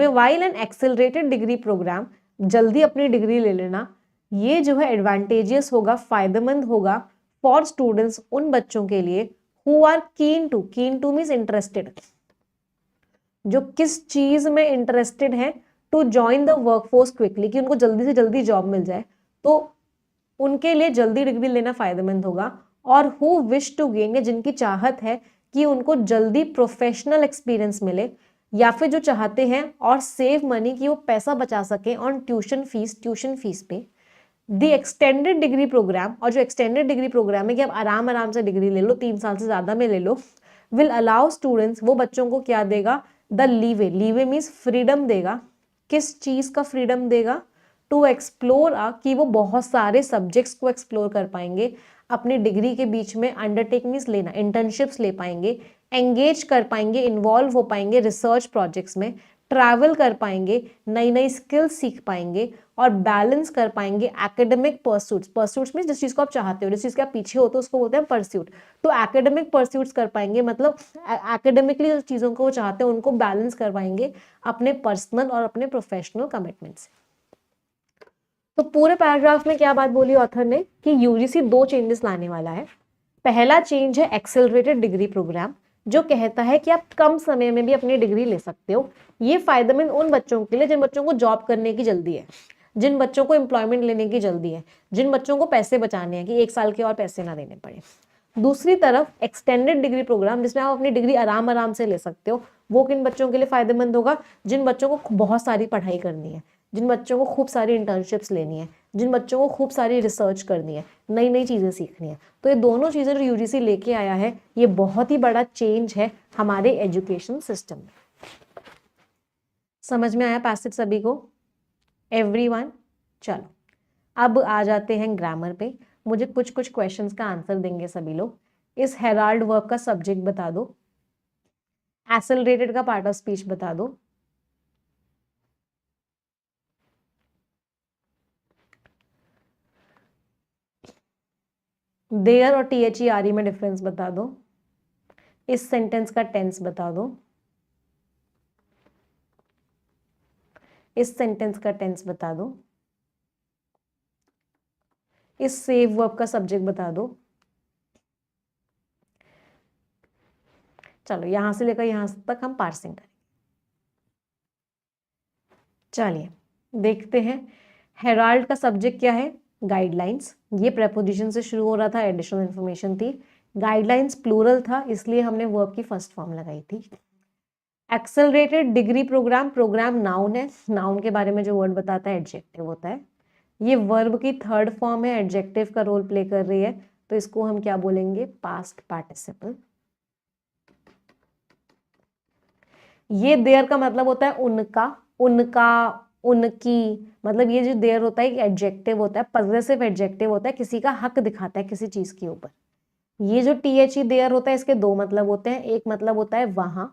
While an accelerated degree program, जल्दी अपनी डिग्री ले लेना, ये जो है एडवांटेजियस होगा, फायदेमंद होगा फॉर स्टूडेंट्स, उन बच्चों के लिए who are keen to means interested, जो किस चीज में इंटरेस्टेड है, to join the workforce quickly, कि उनको जल्दी से जल्दी जॉब मिल जाए, तो उनके लिए जल्दी डिग्री लेना फायदेमंद होगा। और हु विश टू गेन, जिनकी चाहत है कि उनको जल्दी प्रोफेशनल एक्सपीरियंस मिले, या फिर जो चाहते हैं और सेव मनी, कि वो पैसा बचा सके ऑन ट्यूशन फीस पे। द एक्सटेंडेड डिग्री प्रोग्राम, और जो एक्सटेंडेड डिग्री प्रोग्राम है कि आप आराम आराम से डिग्री ले लो, 3 साल से ज्यादा में ले लो, विल अलाउ स्टूडेंट्स, वो बच्चों को क्या देगा, द लीवे मीन्स फ्रीडम देगा। किस चीज का फ्रीडम देगा, टू एक्सप्लोर कि वो बहुत सारे सब्जेक्ट्स को एक्सप्लोर कर पाएंगे, अपनी डिग्री के बीच में अंडरटेकिंग्स लेना, इंटर्नशिप्स ले पाएंगे, एंगेज कर पाएंगे, इन्वॉल्व हो पाएंगे रिसर्च प्रोजेक्ट्स में, ट्रैवल कर पाएंगे, नई नई स्किल्स सीख पाएंगे, और बैलेंस कर पाएंगे एकेडमिक परस्यूट्स में, जिस चीज को आप चाहते हो, जिस चीज के आप पीछे होते हो उसको बोलते हैं परस्यूट, तो एकेडमिक परस्यूट्स कर पाएंगे, मतलब एकेडमिकली जो चीजों को वो चाहते हैं उनको बैलेंस कर पाएंगे अपने पर्सनल और अपने प्रोफेशनल कमिटमेंट से। तो पूरे पैराग्राफ में क्या बात बोली ऑथर ने, कि यूजीसी 2 चेंजेस लाने वाला है। पहला चेंज है एक्सेलरेटेड डिग्री प्रोग्राम, जो कहता है कि आप कम समय में भी अपनी डिग्री ले सकते हो। ये फायदेमंद उन बच्चों के लिए जिन बच्चों को जॉब करने की जल्दी है, जिन बच्चों को एम्प्लॉयमेंट लेने की जल्दी है, जिन बच्चों को पैसे बचाने हैं कि 1 साल के और पैसे ना देने पड़े। दूसरी तरफ एक्सटेंडेड डिग्री प्रोग्राम, जिसमें आप अपनी डिग्री आराम आराम से ले सकते हो, वो किन बच्चों के लिए फायदेमंद होगा, जिन बच्चों को बहुत सारी पढ़ाई करनी है, जिन बच्चों को खूब सारी इंटर्नशिप्स लेनी है, जिन बच्चों को खूब सारी रिसर्च करनी है, नई नई चीजें सीखनी है। तो ये दोनों चीजें जो यूजीसी लेके आया है, ये बहुत ही बड़ा चेंज है हमारे एजुकेशन सिस्टम में। समझ में आया पैसेज सभी को, एवरीवन? चलो अब आ जाते हैं ग्रामर पे। मुझे कुछ कुछ क्वेश्चंस का आंसर देंगे सभी लोग। इस हेराल्ड वर्ब का सब्जेक्ट बता दो, एक्सेलरेटेड का पार्ट ऑफ स्पीच बता दो, देयर और THERE में डिफरेंस बता दो, इस सेंटेंस का टेंस बता दो, इस सेंटेंस का टेंस बता दो, इस सेव वर्ब का सब्जेक्ट बता दो। चलो यहां से लेकर यहां तक हम पार्सिंग करेंगे। चलिए देखते हैं। हेराल्ड का सब्जेक्ट क्या है, गाइडलाइंस। ये प्रेपोजिशन से शुरू हो रहा था, एडिशनल इंफॉर्मेशन थी। गाइडलाइंस प्लूरल था, इसलिए हमने वर्ब की फर्स्ट फॉर्म लगाई थी। Accelerated degree program, program noun है, नाउन के बारे में जो वर्ड बताता है एडजेक्टिव होता है। ये वर्ब की थर्ड फॉर्म है, एडजेक्टिव का रोल प्ले कर रही है, तो इसको हम क्या बोलेंगे, पास्ट पार्टिसिपल। ये देयर का मतलब होता है उनका, उनका, उनकी, मतलब ये जो देयर होता है एडजेक्टिव होता है, पॉजेसिव एडजेक्टिव होता है, किसी का हक दिखाता है किसी चीज के ऊपर। ये जो THE देयर होता है, इसके 2 मतलब होते हैं। एक मतलब होता है वहां,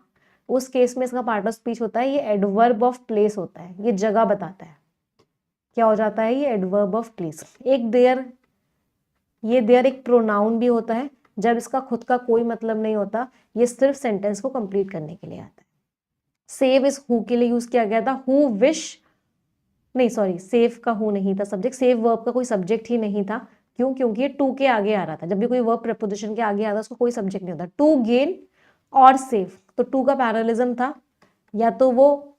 उस केस में इसका पार्ट ऑफ स्पीच होता है, ये एडवर्ब ऑफ प्लेस होता है, ये जगह बताता है। क्या हो जाता है, ये एडवर्ब ऑफ प्लेस। एक देयर, ये देयर एक प्रोनाउन भी होता है, जब इसका खुद का कोई मतलब नहीं होता, ये सिर्फ सेंटेंस को कंप्लीट करने के लिए आता है। सेव इस हु के लिए यूज किया गया था, हु विश, नहीं सॉरी, सेव का हु नहीं था सब्जेक्ट, सेव वर्ब का कोई सब्जेक्ट ही नहीं था। क्यों, क्योंकि ये टू के आगे आ रहा था। जब भी कोई वर्ब प्रेपोजिशन के आगे आता है उसको कोई सब्जेक्ट नहीं होता। टू गेन और सेव, तो टू का पैरेललिज्म था, या तो वो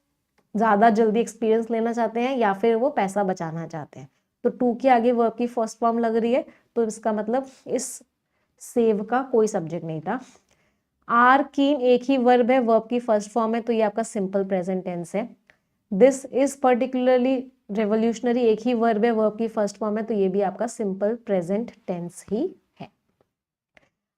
ज्यादा जल्दी एक्सपीरियंस लेना चाहते हैं या फिर वो पैसा बचाना चाहते हैं। तो टू के आगे वर्ब की फर्स्ट फॉर्म लग रही है, तो इसका मतलब इस सेव का कोई सब्जेक्ट नहीं था। आर कीन एक ही वर्ब है, वर्ब की फर्स्ट फॉर्म है, तो ये आपका सिंपल प्रेजेंट टेंस है। दिस इज पर्टिकुलरली रेवोल्यूशनरी एक ही वर्ब है, वर्ब की फर्स्ट फॉर्म है, तो ये भी आपका सिंपल प्रेजेंट टेंस ही है।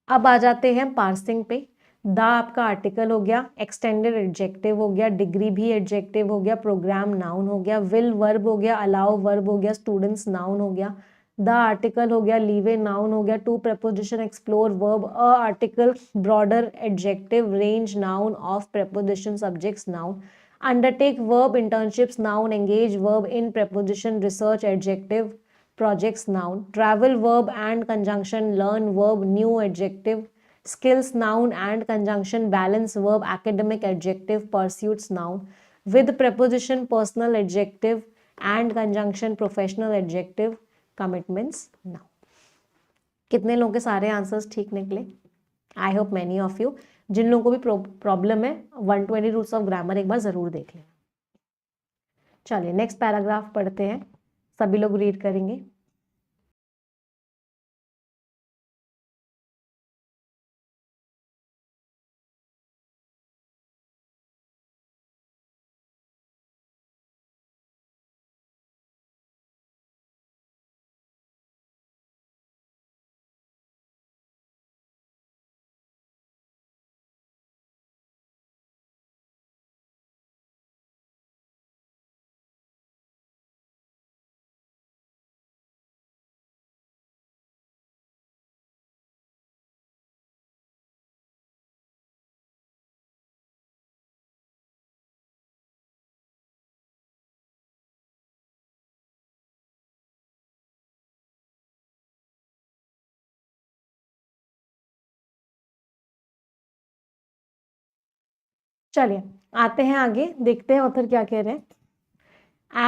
अब आ जाते हैं पार्सिंग पे। द आपका आर्टिकल हो गया, एक्सटेंडेड एडजेक्टिव हो गया, डिग्री भी एडजेक्टिव हो गया, प्रोग्राम नाउन हो गया, विल वर्ब हो गया, अलाउ वर्ब हो गया, स्टूडेंट्स नाउन हो गया, द आर्टिकल हो गया, लीवे नाउन हो गया, to preposition, explore verb, a article, broader adjective, range noun, of preposition, subjects noun. undertake verb, internships noun, engage verb, in preposition, research adjective, projects noun, travel verb and conjunction, learn verb, new adjective, skills noun and conjunction, balance verb, academic adjective, pursuits noun, with preposition, personal adjective and conjunction, professional adjective, commitments noun. कितने लोगों के सारे answers ठीक निकले? I hope many of you. जिन लोगों को भी प्रॉब्लम है 120 रूल्स ऑफ ग्रामर एक बार जरूर देख लें. चलिए नेक्स्ट पैराग्राफ पढ़ते हैं, सभी लोग रीड करेंगे. चलिए आते हैं आगे, देखते हैं ऑथर क्या कह रहे हैं.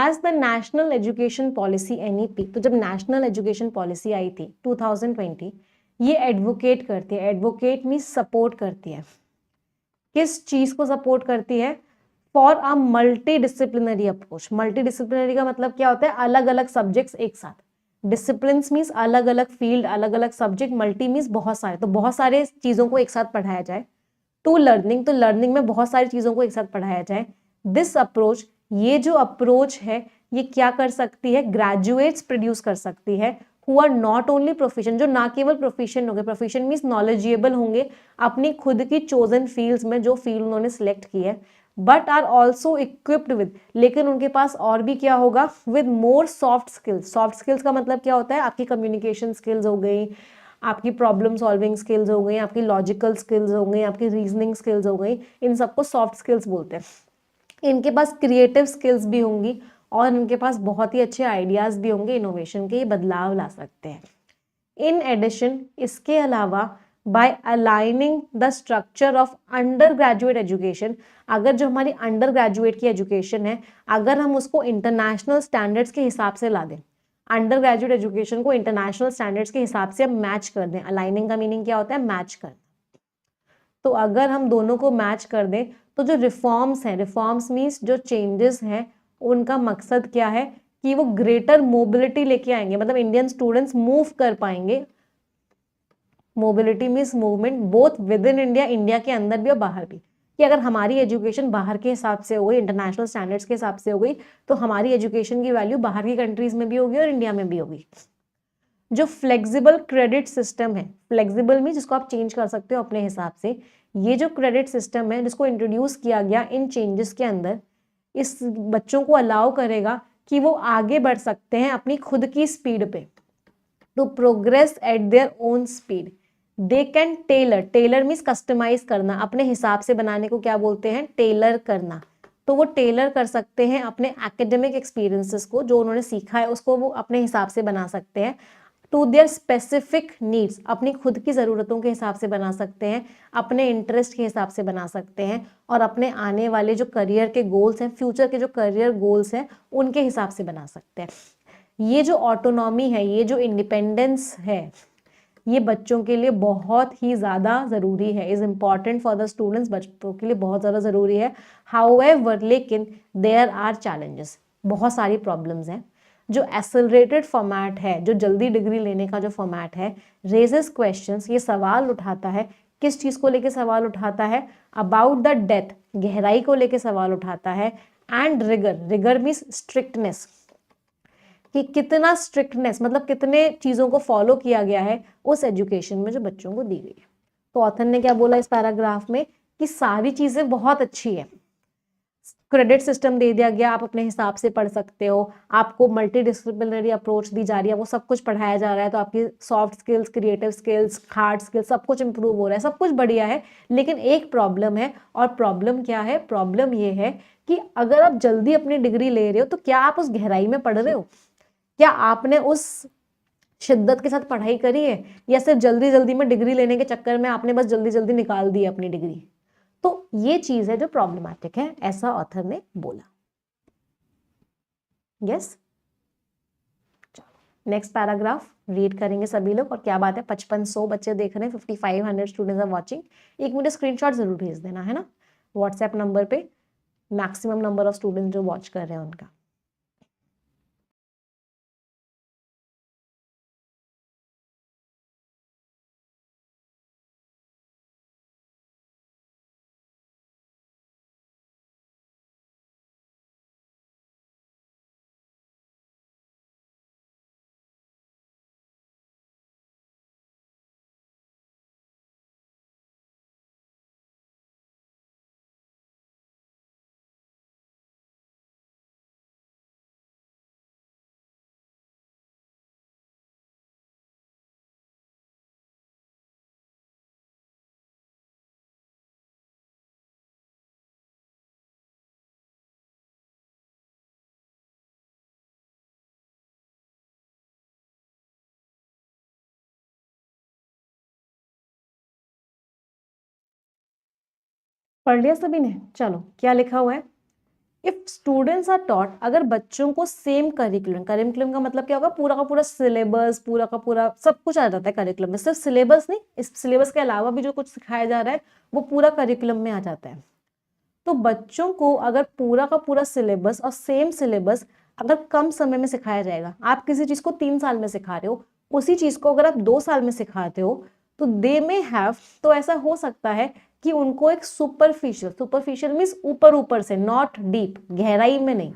As the national education policy NEP, तो जब नेशनल एजुकेशन पॉलिसी आई थी 2020, ये एडवोकेट करती है. एडवोकेट मीन्स सपोर्ट करती है. किस चीज को सपोर्ट करती है? For a multi disciplinary approach. Multi disciplinary का मतलब क्या होता है? अलग अलग सब्जेक्ट्स एक साथ. डिसिप्लिन मीन्स अलग अलग फील्ड, अलग अलग सब्जेक्ट. मल्टी मीन्स बहुत सारे, तो बहुत सारे चीजों को एक साथ पढ़ाया जाए. टू लर्निंग, तो लर्निंग में बहुत सारी चीजों को एक साथ पढ़ाया जाए. दिस अप्रोच, ये जो अप्रोच है ये क्या कर सकती है? ग्रेजुएट्स प्रोड्यूस कर सकती है who are not only proficient, जो ना केवल प्रोफिशिएंट होंगे, प्रोफिशिएंट मीन्स नॉलेजेबल होंगे अपनी खुद की चोजन फील्ड्स में, जो फील्ड उन्होंने सिलेक्ट की है, but are also equipped with, लेकिन उनके पास और भी क्या होगा? With more soft skills. Soft skills का मतलब क्या होता है? आपकी कम्युनिकेशन स्किल्स हो गई, आपकी प्रॉब्लम सॉल्विंग स्किल्स हो गई, आपकी लॉजिकल स्किल्स हो गई, आपकी रीजनिंग स्किल्स हो गई. इन सबको सॉफ्ट स्किल्स बोलते हैं. इनके पास क्रिएटिव स्किल्स भी होंगी और इनके पास बहुत ही अच्छे आइडियाज भी होंगे, इनोवेशन के, ये बदलाव ला सकते हैं. इन एडिशन, इसके अलावा, by aligning the structure of undergraduate education, अगर जो हमारी अंडर ग्रेजुएट की एजुकेशन है, अगर हम उसको इंटरनेशनल स्टैंडर्ड्स के हिसाब से ला दें, अंडर ग्रेजुएट एजुकेशन को इंटरनेशनल स्टैंडर्ड्स के हिसाब से हम मैच कर दें. अलाइनिंग का मीनिंग क्या होता है? मैच कर. तो अगर हम दोनों को मैच कर दें तो जो रिफॉर्म्स हैं, रिफॉर्म्स मीन्स जो चेंजेस हैं, उनका मकसद क्या है? कि वो ग्रेटर मोबिलिटी लेके आएंगे, मतलब इंडियन स्टूडेंट्स मूव कर पाएंगे. Mobility means movement, both with in India, India के अंदर भी और बाहर भी. कि अगर हमारी एजुकेशन बाहर के हिसाब से हो गई, इंटरनेशनल स्टैंडर्ड्स के हिसाब से हो गई, तो हमारी एजुकेशन की वैल्यू बाहर की कंट्रीज में भी होगी और इंडिया में भी होगी. जो फ्लेक्सिबल क्रेडिट सिस्टम है, फ्लेक्सिबल में जिसको आप चेंज कर सकते हो अपने हिसाब से, ये जो क्रेडिट सिस्टम है जिसको इंट्रोड्यूस किया गया इन चेंजेस के अंदर, इस बच्चों को अलाउ करेगा कि वो आगे बढ़ सकते हैं अपनी खुद की स्पीड पे, to progress at their own speed. They can tailor, tailor means customize करना, अपने हिसाब से बनाने को क्या बोलते हैं? टेलर करना. तो वो टेलर कर सकते हैं अपने एकेडमिक एक्सपीरियंसेस को, जो उन्होंने सीखा है उसको वो अपने हिसाब से बना सकते हैं. टू देयर स्पेसिफिक नीड्स, अपनी खुद की ज़रूरतों के हिसाब से बना सकते हैं, अपने इंटरेस्ट के हिसाब से बना सकते हैं, और अपने आने वाले जो करियर के गोल्स हैं, फ्यूचर के जो करियर गोल्स हैं, उनके हिसाब से बना सकते हैं. ये जो ऑटोनॉमी है, ये जो इंडिपेंडेंस है, ये बच्चों के लिए बहुत ही ज़्यादा ज़रूरी है. Is important for the students, बच्चों के लिए बहुत ज़्यादा ज़रूरी है. हाउएवर, लेकिन देयर आर चैलेंजेस, बहुत सारी प्रॉब्लम्स हैं. जो एक्सेलरेटेड फॉर्मेट है, जो जल्दी डिग्री लेने का जो फॉर्मेट है, रेजेस क्वेश्चंस, ये सवाल उठाता है. किस चीज़ को लेके सवाल उठाता है? अबाउट द डेप्थ, गहराई को लेके सवाल उठाता है. And rigour, rigour means strictness, कि कितना स्ट्रिक्टनेस मतलब कितने चीज़ों को फॉलो किया गया है उस एजुकेशन में जो बच्चों को दी गई है. तो ऑथर ने क्या बोला इस पैराग्राफ में? कि सारी चीज़ें बहुत अच्छी है, क्रेडिट सिस्टम दे दिया गया, आप अपने हिसाब से पढ़ सकते हो, आपको मल्टी डिसिप्लिनरी अप्रोच दी जा रही है, वो सब कुछ पढ़ाया जा रहा है, तो आपकी soft skills, creative skills, hard skills सब कुछ इंप्रूव हो रहा है, सब कुछ बढ़िया है। लेकिन एक प्रॉब्लम है, और प्रॉब्लम क्या है? प्रॉब्लम ये है कि अगर आप जल्दी अपनी डिग्री ले रहे हो तो क्या आप उस गहराई में पढ़ रहे हो? क्या आपने उस शिद्दत के साथ पढ़ाई करी है, या सिर्फ जल्दी जल्दी में डिग्री लेने के चक्कर में आपने बस जल्दी जल्दी निकाल दी अपनी डिग्री? तो ये चीज है जो प्रॉब्लमैटिक है, ऐसा ऑथर ने बोला। यस, चलो नेक्स्ट पैराग्राफ रीड करेंगे सभी लोग। और क्या बात है, 5500 बच्चे देख रहे हैं, 5500 स्टूडेंट्स आर वाचिंग। एक मुझे स्क्रीनशॉट जरूर भेज देना है ना व्हाट्सएप नंबर पे, मैक्सिमम नंबर ऑफ स्टूडेंट जो वॉच कर रहे हैं उनका। पढ़ लिया सभी ने? चलो क्या लिखा हुआ है, इफ स्टूडेंट्स आर टॉट, अगर बच्चों को सेम करिकुलम, करिकुलम का मतलब क्या होगा, पूरा का पूरा सिलेबस, पूरा का पूरा सब कुछ आ जाता है करिकुलम में, सिर्फ सिलेबस नहीं, इस सिलेबस के अलावा भी जो कुछ सिखाया जा रहा है वो पूरा करिकुलम में आ जाता है। तो बच्चों को अगर पूरा का पूरा सिलेबस और सेम सिलेबस अगर कम समय में सिखाया जाएगा, आप किसी चीज को 3 साल में सिखा रहे हो, उसी चीज को अगर आप 2 साल में सिखाते हो, तो दे मे हैव, तो ऐसा हो सकता है कि उनको एक सुपरफिशियल, सुपरफिशियल मीन्स ऊपर ऊपर से, नॉट डीप, गहराई में नहीं,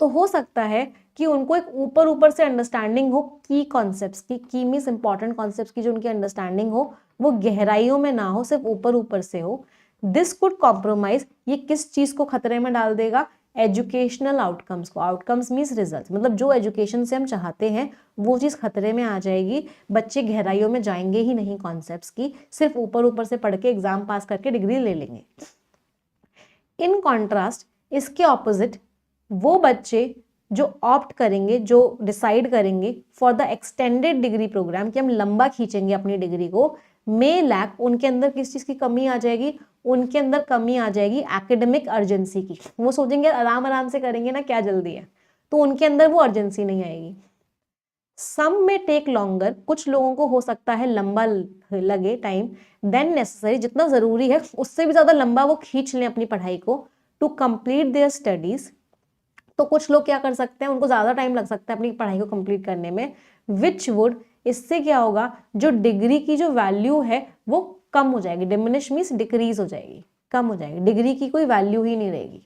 तो हो सकता है कि उनको एक ऊपर ऊपर से अंडरस्टैंडिंग हो की कॉन्सेप्ट्स की, की मीन्स इंपॉर्टेंट कॉन्सेप्ट्स की जो उनकी अंडरस्टैंडिंग हो वो गहराइयों में ना हो, सिर्फ ऊपर ऊपर से हो। दिस कुड कॉम्प्रोमाइज, ये किस चीज को खतरे में डाल देगा? एजुकेशनल आउटकम्स को। आउटकम्स मीन्स रिजल्ट, मतलब जो एजुकेशन से हम चाहते हैं वो चीज खतरे में आ जाएगी, बच्चे गहराइयों में जाएंगे ही नहीं कॉन्सेप्ट्स की, सिर्फ ऊपर ऊपर से पढ़ के एग्जाम पास करके डिग्री ले लेंगे। इन कॉन्ट्रास्ट, इसके ऑपोजिट, वो बच्चे जो ऑप्ट करेंगे, जो डिसाइड करेंगे for the extended degree program, कि हम लंबा खींचेंगे अपनी डिग्री को, मे लैक, उनके अंदर किस चीज की कमी आ जाएगी? उनके अंदर कमी आ जाएगी एकेडमिक अर्जेंसी की। वो सोचेंगे आराम आराम से करेंगे ना, क्या जल्दी है, तो उनके अंदर वो अर्जेंसी नहीं आएगी। सम में टेक लॉन्गर, कुछ लोगों को हो सकता है लंबा लगे टाइम, देन नेसेसरी, जितना जरूरी है उससे भी ज्यादा लंबा वो खींच लें अपनी पढ़ाई को, टू कंप्लीट देयर स्टडीज। तो कुछ लोग क्या कर सकते हैं, उनको ज्यादा टाइम लग सकता है अपनी पढ़ाई को कंप्लीट करने में, विच वुड, इससे क्या होगा, जो डिग्री की जो वैल्यू है वो कम हो जाएगी, डिमिनिश मीन्स डिक्रीज हो जाएगी, कम हो जाएगी, डिग्री की कोई वैल्यू ही नहीं रहेगी।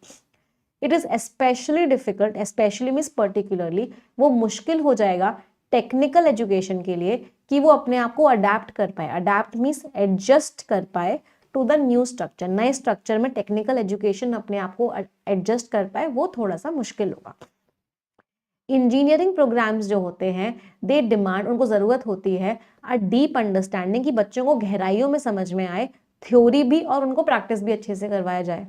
It is specially difficult, specially means particularly, वो मुश्किल हो जाएगा टेक्निकल एजुकेशन के लिए कि वो अपने आप को अडेप्ट कर पाए, अडेप्ट मीन्स एडजस्ट कर पाए टू द न्यू स्ट्रक्चर, नए स्ट्रक्चर में टेक्निकल एजुकेशन अपने आप को एडजस्ट कर पाए, वो थोड़ा सा मुश्किल होगा। इंजीनियरिंग प्रोग्राम्स जो होते हैं, दे डिमांड, उनको जरूरत होती है अ डीप अंडरस्टैंडिंग, कि बच्चों को गहराइयों में समझ में आए, थ्योरी भी और उनको प्रैक्टिस भी अच्छे से करवाया जाए।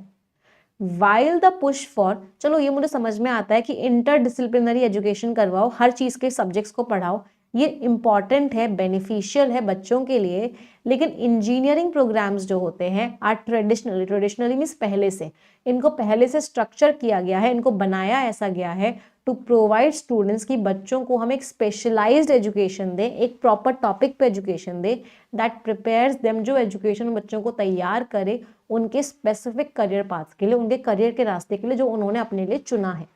वाइल द पुश फॉर, चलो ये मुझे समझ में आता है कि इंटरडिसिप्लिनरी एजुकेशन करवाओ, हर चीज के सब्जेक्ट्स को पढ़ाओ, ये इंपॉर्टेंट है, बेनिफिशियल है बच्चों के लिए, लेकिन इंजीनियरिंग प्रोग्राम्स जो होते हैं आर ट्रेडिशनली, ट्रेडिशनली मीन्स पहले से, इनको पहले से स्ट्रक्चर किया गया है, इनको बनाया ऐसा गया है टू प्रोवाइड स्टूडेंट्स, की बच्चों को हम एक स्पेशलाइज्ड एजुकेशन दें, एक प्रॉपर टॉपिक पे एजुकेशन दें, दैट प्रिपेयर्स देम, जो एजुकेशन बच्चों को तैयार करे उनके स्पेसिफिक करियर पाथ के लिए, उनके करियर के रास्ते के लिए जो उन्होंने अपने लिए चुना है।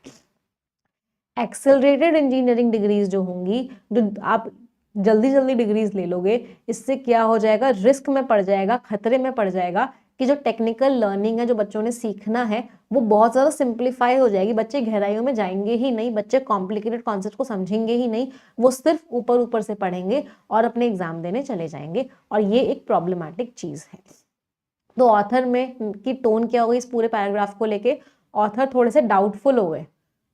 एक्सेलरेटेड इंजीनियरिंग डिग्रीज जो होंगी, जो आप जल्दी जल्दी डिग्रीज ले लोगे, इससे क्या हो जाएगा, रिस्क में पड़ जाएगा, खतरे में पड़ जाएगा कि जो टेक्निकल लर्निंग है, जो बच्चों ने सीखना है, वो बहुत ज़्यादा सिंप्लीफाई हो जाएगी, बच्चे गहराइयों में जाएंगे ही नहीं, बच्चे कॉम्प्लिकेटेड कॉन्सेप्ट को समझेंगे ही नहीं, वो सिर्फ ऊपर ऊपर से पढ़ेंगे और अपने एग्जाम देने चले जाएंगे, और ये एक प्रॉब्लमैटिक चीज़ है। तो ऑथर में की टोन क्या होगी इस पूरे पैराग्राफ को लेके, ऑथर थोड़े से डाउटफुल हो गए,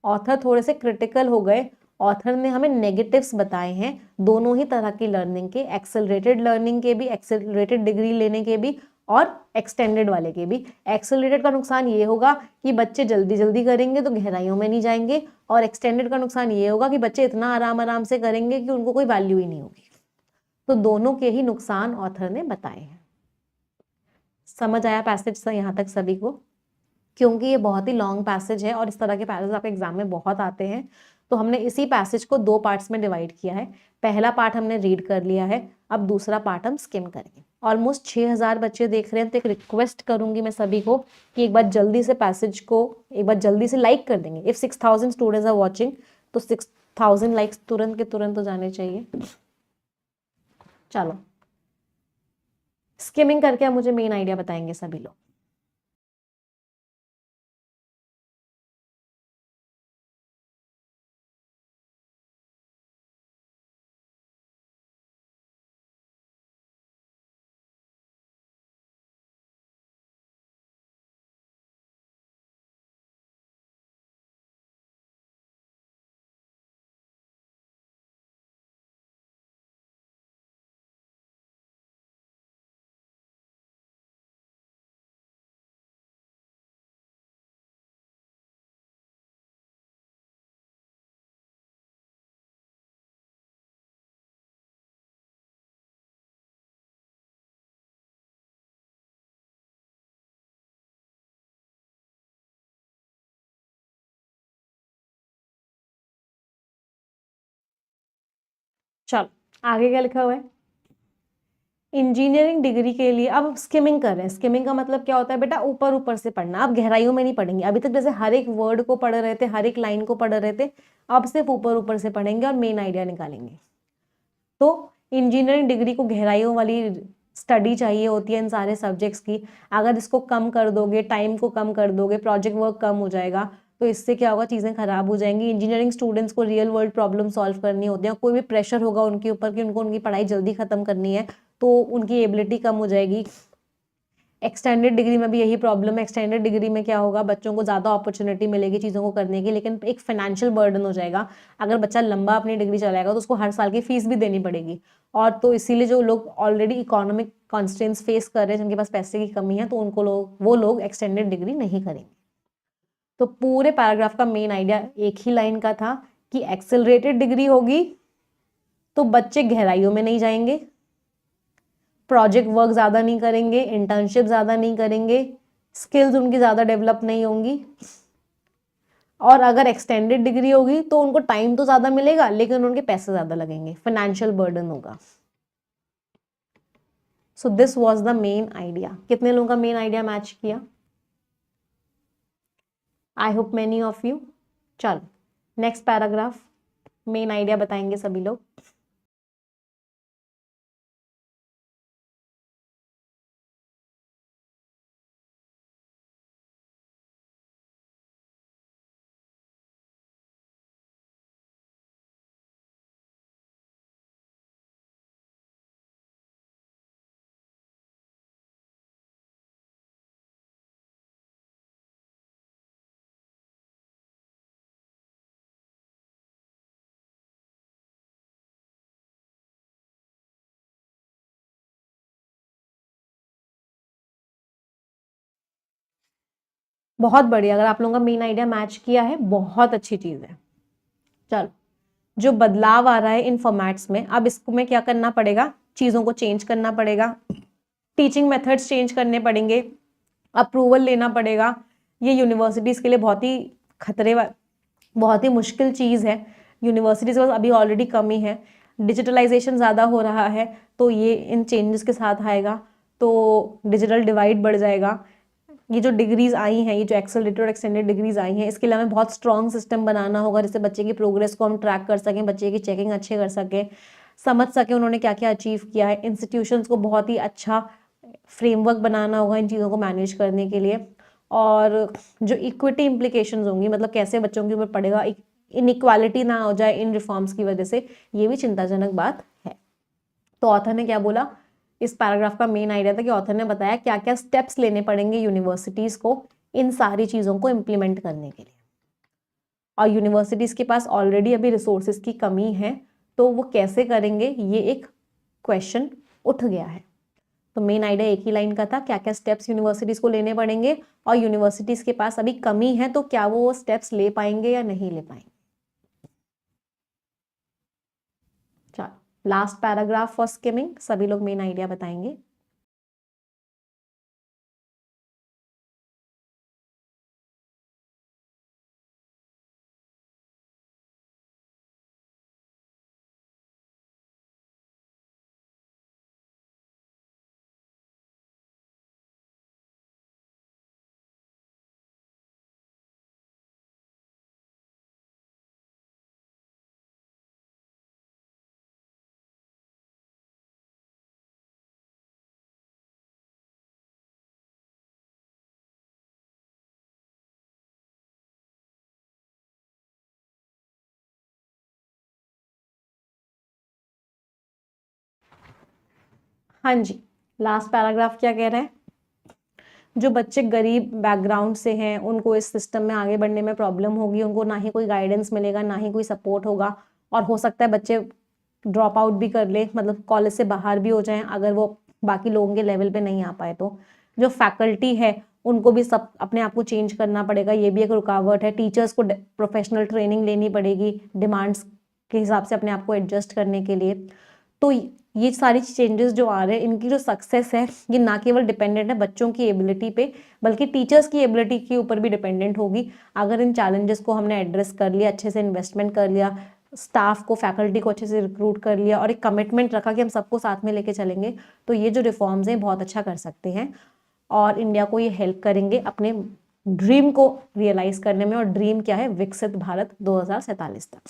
ऑथर थोड़े से क्रिटिकल हो गए, ऑथर ने हमें नेगेटिव्स बताए हैं दोनों ही तरह की लर्निंग के, एक्सेलरेटेड लर्निंग के भी, एक्सेलरेटेड डिग्री लेने के भी और एक्सटेंडेड वाले के भी। एक्सेलरेटेड का नुकसान ये होगा कि बच्चे जल्दी जल्दी करेंगे तो गहराइयों में नहीं जाएंगे, और एक्सटेंडेड का नुकसान ये होगा कि बच्चे इतना आराम आराम से करेंगे कि उनको कोई वैल्यू ही नहीं होगी। तो दोनों के ही नुकसान ऑथर ने बताए हैं। समझ आया पैसेज से यहाँ तक सभी को? क्योंकि ये बहुत ही लॉन्ग पैसेज है और इस तरह के पैसेज आपके एग्जाम में बहुत आते हैं, तो हमने इसी पैसेज को 2 पार्ट्स में डिवाइड किया है। पहला पार्ट हमने रीड कर लिया है, अब दूसरा पार्ट हम स्किम करेंगे। ऑलमोस्ट 6000 बच्चे देख रहे हैं, तो एक रिक्वेस्ट करूंगी मैं सभी को कि एक बार जल्दी से पैसेज को एक बार जल्दी से लाइक कर देंगे। इफ 6000 स्टूडेंट्स आर वॉचिंग तो 6000 लाइक्स तुरंत के तुरंत तो जाने चाहिए। चलो स्किमिंग करके आप मुझे मेन आइडिया बताएंगे सभी लोग। चलो आगे क्या लिखा हुआ है? इंजीनियरिंग डिग्री के लिए अब स्किमिंग कर रहे हैं। स्किमिंग का मतलब क्या होता है बेटा? ऊपर ऊपर से पढ़ना, अब गहराइयों में नहीं पढ़ेंगे। अभी तक जैसे हर एक वर्ड को पढ़ रहे थे, हर एक लाइन को पढ़ रहे थे, अब सिर्फ ऊपर ऊपर से पढ़ेंगे और मेन आइडिया निकालेंगे। तो इंजीनियरिंग डिग्री को गहराइयों वाली स्टडी चाहिए होती है इन सारे सब्जेक्ट्स की। अगर इसको कम कर दोगे, टाइम को कम कर दोगे, प्रोजेक्ट वर्क कम हो जाएगा, तो इससे क्या होगा? चीज़ें खराब हो जाएंगी। इंजीनियरिंग स्टूडेंट्स को रियल वर्ल्ड प्रॉब्लम सॉल्व करनी होती है, कोई भी प्रेशर होगा उनके ऊपर कि उनको उनकी पढ़ाई जल्दी खत्म करनी है, तो उनकी एबिलिटी कम हो जाएगी। एक्सटेंडेड डिग्री में भी यही प्रॉब्लम है। एक्सटेंडेड डिग्री में क्या होगा? बच्चों को ज़्यादा अपॉर्चुनिटी मिलेगी चीज़ों को करने की, लेकिन एक फाइनेंशियल बर्डन हो जाएगा। अगर बच्चा लंबा अपनी डिग्री चलाएगा तो उसको हर साल की फीस भी देनी पड़ेगी, और तो इसीलिए जो लोग ऑलरेडी इकोनॉमिक कॉन्स्टेंट्स फेस कर रहे हैं, जिनके पास पैसे की कमी है, तो उनको वो लोग एक्सटेंडेड डिग्री नहीं करेंगे। तो पूरे पैराग्राफ का मेन आइडिया एक ही लाइन का था कि एक्सेलरेटेड डिग्री होगी तो बच्चे गहराइयों में नहीं जाएंगे, प्रोजेक्ट वर्क ज़्यादा नहीं करेंगे, इंटर्नशिप ज़्यादा नहीं करेंगे, स्किल्स उनकी ज़्यादा डेवलप नहीं होंगी। और अगर एक्सटेंडेड डिग्री होगी तो उनको टाइम तो ज़्यादा मिलेगा, लेकिन उनके पैसे ज़्यादा लगेंगे, फाइनेंशियल बर्डन होगा। So this was the main idea. कितने लोगों का मेन आइडिया मैच किया? I hope many of you. चलो नेक्स्ट पैराग्राफ, मेन आइडिया बताएंगे सभी लोग। बहुत बढ़िया, अगर आप लोगों का मेन आइडिया मैच किया है, बहुत अच्छी चीज है। चलो, जो बदलाव आ रहा है इन फॉर्मेट्स में, अब इसको में क्या करना पड़ेगा? चीजों को चेंज करना पड़ेगा, टीचिंग मेथड्स चेंज करने पड़ेंगे, अप्रूवल लेना पड़ेगा। ये यूनिवर्सिटीज के लिए बहुत ही बहुत ही मुश्किल चीज है। यूनिवर्सिटीज के पास अभी ऑलरेडी कमी है, डिजिटलाइजेशन ज़्यादा हो रहा है, तो ये इन चेंजेस के साथ आएगा, तो डिजिटल डिवाइड बढ़ जाएगा। ये जो डिग्रीज आई हैं, ये जो एक्सेलरेटेड और एक्सटेंडेड डिग्रीज आई हैं, इसके लिए हमें बहुत स्ट्रॉन्ग सिस्टम बनाना होगा, जिससे बच्चे की प्रोग्रेस को हम ट्रैक कर सकें, बच्चे की चेकिंग अच्छे कर सकें, समझ सकें उन्होंने क्या क्या अचीव किया है। इंस्टीट्यूशंस को बहुत ही अच्छा फ्रेमवर्क बनाना होगा इन चीज़ों को मैनेज करने के लिए। और जो इक्विटी इम्प्लीकेशंस होंगी, मतलब कैसे बच्चों के ऊपर पड़ेगा, इनइक्वालिटी ना हो जाए इन रिफॉर्म्स की वजह से, ये भी चिंताजनक बात है। तो ऑथर ने क्या बोला? इस पैराग्राफ का मेन आइडिया था कि ऑथर ने बताया क्या क्या स्टेप्स लेने पड़ेंगे यूनिवर्सिटीज को इन सारी चीजों को इम्प्लीमेंट करने के लिए। और यूनिवर्सिटीज के पास ऑलरेडी अभी रिसोर्सेज की कमी है, तो वो कैसे करेंगे, ये एक क्वेश्चन उठ गया है। तो मेन आइडिया एक ही लाइन का था, क्या क्या स्टेप्स यूनिवर्सिटीज को लेने पड़ेंगे, और यूनिवर्सिटीज के पास अभी कमी है तो क्या वो स्टेप्स ले पाएंगे या नहीं ले पाएंगे। चलो लास्ट पैराग्राफ फॉर स्किमिंग, सभी लोग मेन आइडिया बताएंगे। हाँ जी, लास्ट पैराग्राफ क्या कह रहा है, जो बच्चे गरीब बैकग्राउंड से हैं उनको इस सिस्टम में आगे बढ़ने में प्रॉब्लम होगी, उनको ना ही कोई गाइडेंस मिलेगा, ना ही कोई सपोर्ट होगा, और हो सकता है बच्चे ड्रॉप आउट भी कर ले, मतलब कॉलेज से बाहर भी हो जाएं अगर वो बाकी लोगों के लेवल पे नहीं आ पाए तो। जो फैकल्टी है उनको भी सब अपने आप को चेंज करना पड़ेगा, ये भी एक रुकावट है। टीचर्स को प्रोफेशनल ट्रेनिंग लेनी पड़ेगी डिमांड्स के हिसाब से अपने आप को एडजस्ट करने के लिए। तो ये सारी चेंजेस जो आ रहे हैं, इनकी जो सक्सेस है ये ना केवल डिपेंडेंट है बच्चों की एबिलिटी पे, बल्कि टीचर्स की एबिलिटी के ऊपर भी डिपेंडेंट होगी। अगर इन चैलेंजेस को हमने एड्रेस कर लिया, अच्छे से इन्वेस्टमेंट कर लिया, स्टाफ को, फैकल्टी को अच्छे से रिक्रूट कर लिया, और एक कमिटमेंट रखा कि हम सबको साथ में लेके चलेंगे, तो ये जो रिफॉर्म्स हैं बहुत अच्छा कर सकते हैं और इंडिया को ये हेल्प करेंगे अपने ड्रीम को रियलाइज करने में। और ड्रीम क्या है, विकसित भारत 2047 तक।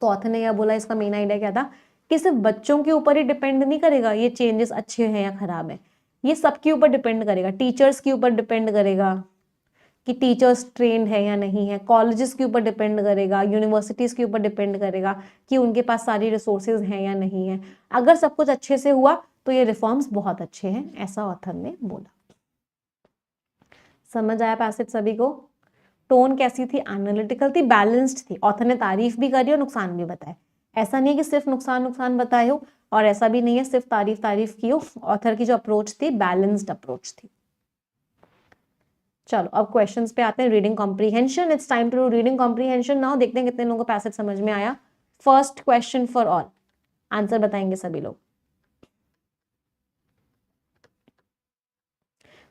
तो ऑथर ने क्या बोला, इसका मेन आइडिया क्या था कि सिर्फ बच्चों के ऊपर ही डिपेंड नहीं करेगा ये चेंजेस अच्छे हैं या खराब है, ये सबके ऊपर डिपेंड करेगा। टीचर्स के ऊपर डिपेंड करेगा कि टीचर्स ट्रेंड है या नहीं है, कॉलेजेस के ऊपर डिपेंड करेगा, यूनिवर्सिटीज के ऊपर डिपेंड करेगा कि उनके पास सारी रिसोर्सेज हैं या नहीं है। अगर सब कुछ अच्छे से हुआ तो ये रिफॉर्म्स बहुत अच्छे हैं, ऐसा ऑथर ने बोला। समझ आया पैसेज सभी को? टोन कैसी थी, एनालिटिकल थी, बैलेंस्ड थी। ऑथर ने तारीफ भी करी और नुकसान भी बताए। ऐसा नहीं है कि सिर्फ नुकसान नुकसान बताए हो, और ऐसा भी नहीं है सिर्फ तारीफ तारीफ की हो। ऑथर की जो अप्रोच थी बैलेंस्ड अप्रोच थी। चलो अब क्वेश्चंस पे आते हैं। Reading comprehension, it's time to do reading comprehension now. देखते हैं कितने लोगों को पैसेज समझ में आया। First question for all, answer बताएंगे सभी लोग।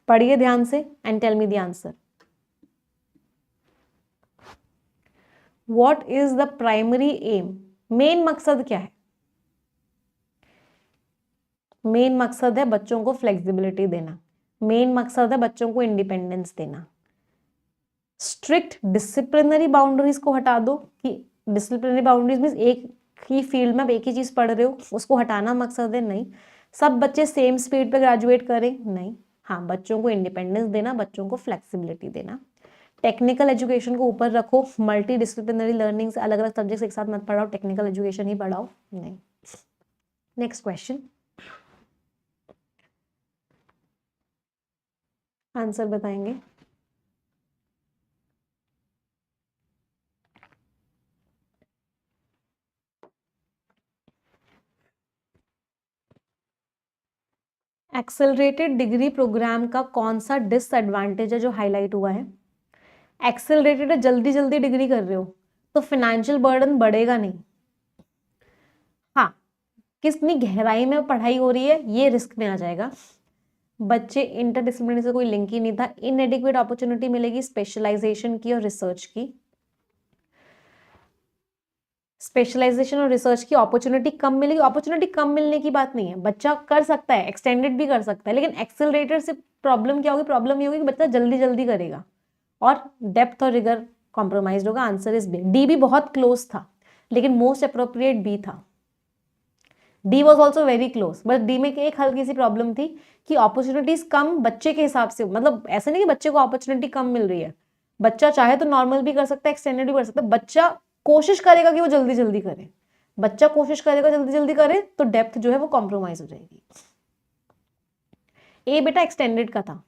पढ़िए ध्यान से and tell me the answer. What is the primary aim, main मकसद क्या है? मेन मकसद है बच्चों को फ्लेक्सिबिलिटी देना, मेन मकसद है बच्चों को इंडिपेंडेंस देना। स्ट्रिक्ट डिसिप्लिनरी बाउंड्रीज को हटा दो, कि डिसिप्लिनरी बाउंड्रीज मीन्स एक ही फील्ड में आप एक ही चीज पढ़ रहे हो, उसको हटाना मकसद है? नहीं। सब बच्चे सेम स्पीड पे ग्रेजुएट करें? नहीं। हाँ, बच्चों को इंडिपेंडेंस देना, बच्चों को फ्लेक्सिबिलिटी देना। टेक्निकल एजुकेशन को ऊपर रखो, मल्टी डिसिप्लिनरी लर्निंग से अलग अलग सब्जेक्ट्स एक साथ मत पढ़ाओ, टेक्निकल एजुकेशन ही पढ़ाओ? नहीं। नेक्स्ट क्वेश्चन, आंसर बताएंगे। एक्सेलरेटेड डिग्री प्रोग्राम का कौन सा डिसएडवांटेज है जो हाईलाइट हुआ है? एक्सेलरेटेड है, जल्दी जल्दी डिग्री कर रहे हो तो फाइनेंशियल बर्डन बढ़ेगा नहीं। हाँ, कितनी गहराई में पढ़ाई हो रही है ये रिस्क में आ जाएगा। बच्चे इंटरडिसिप्लिनरी से कोई लिंक ही नहीं था। इनएडिक्वेट अपॉर्चुनिटी मिलेगी स्पेशलाइजेशन की और रिसर्च की। स्पेशलाइजेशन और रिसर्च की अपॉर्चुनिटी कम मिलेगी। अपॉर्चुनिटी कम मिलने की बात नहीं है, बच्चा कर सकता है, एक्सटेंडेड भी कर सकता है, लेकिन एक्सेलरेटर से प्रॉब्लम क्या होगी? प्रॉब्लम ये होगी कि बच्चा जल्दी जल्दी करेगा और डेप्थ और रिगर कॉम्प्रोमाइज होगा। Answer is B. डी भी बहुत क्लोज था लेकिन मोस्ट अप्रोप्रिएट बी था। D was also very close, but D में एक हल्की सी प्रॉब्लम थी कि अपॉर्चुनिटीज कम बच्चे के हिसाब से, मतलब ऐसा नहीं कि बच्चे को अपॉर्चुनिटी कम मिल रही है, बच्चा चाहे तो नॉर्मल भी कर सकता है, एक्सटेंडेड भी कर सकता है। बच्चा कोशिश करेगा कि वो जल्दी जल्दी करे, बच्चा कोशिश करेगा जल्दी जल्दी करे तो डेप्थ जो है वो कॉम्प्रोमाइज हो जाएगी। ए बेटा एक्सटेंडेड का था,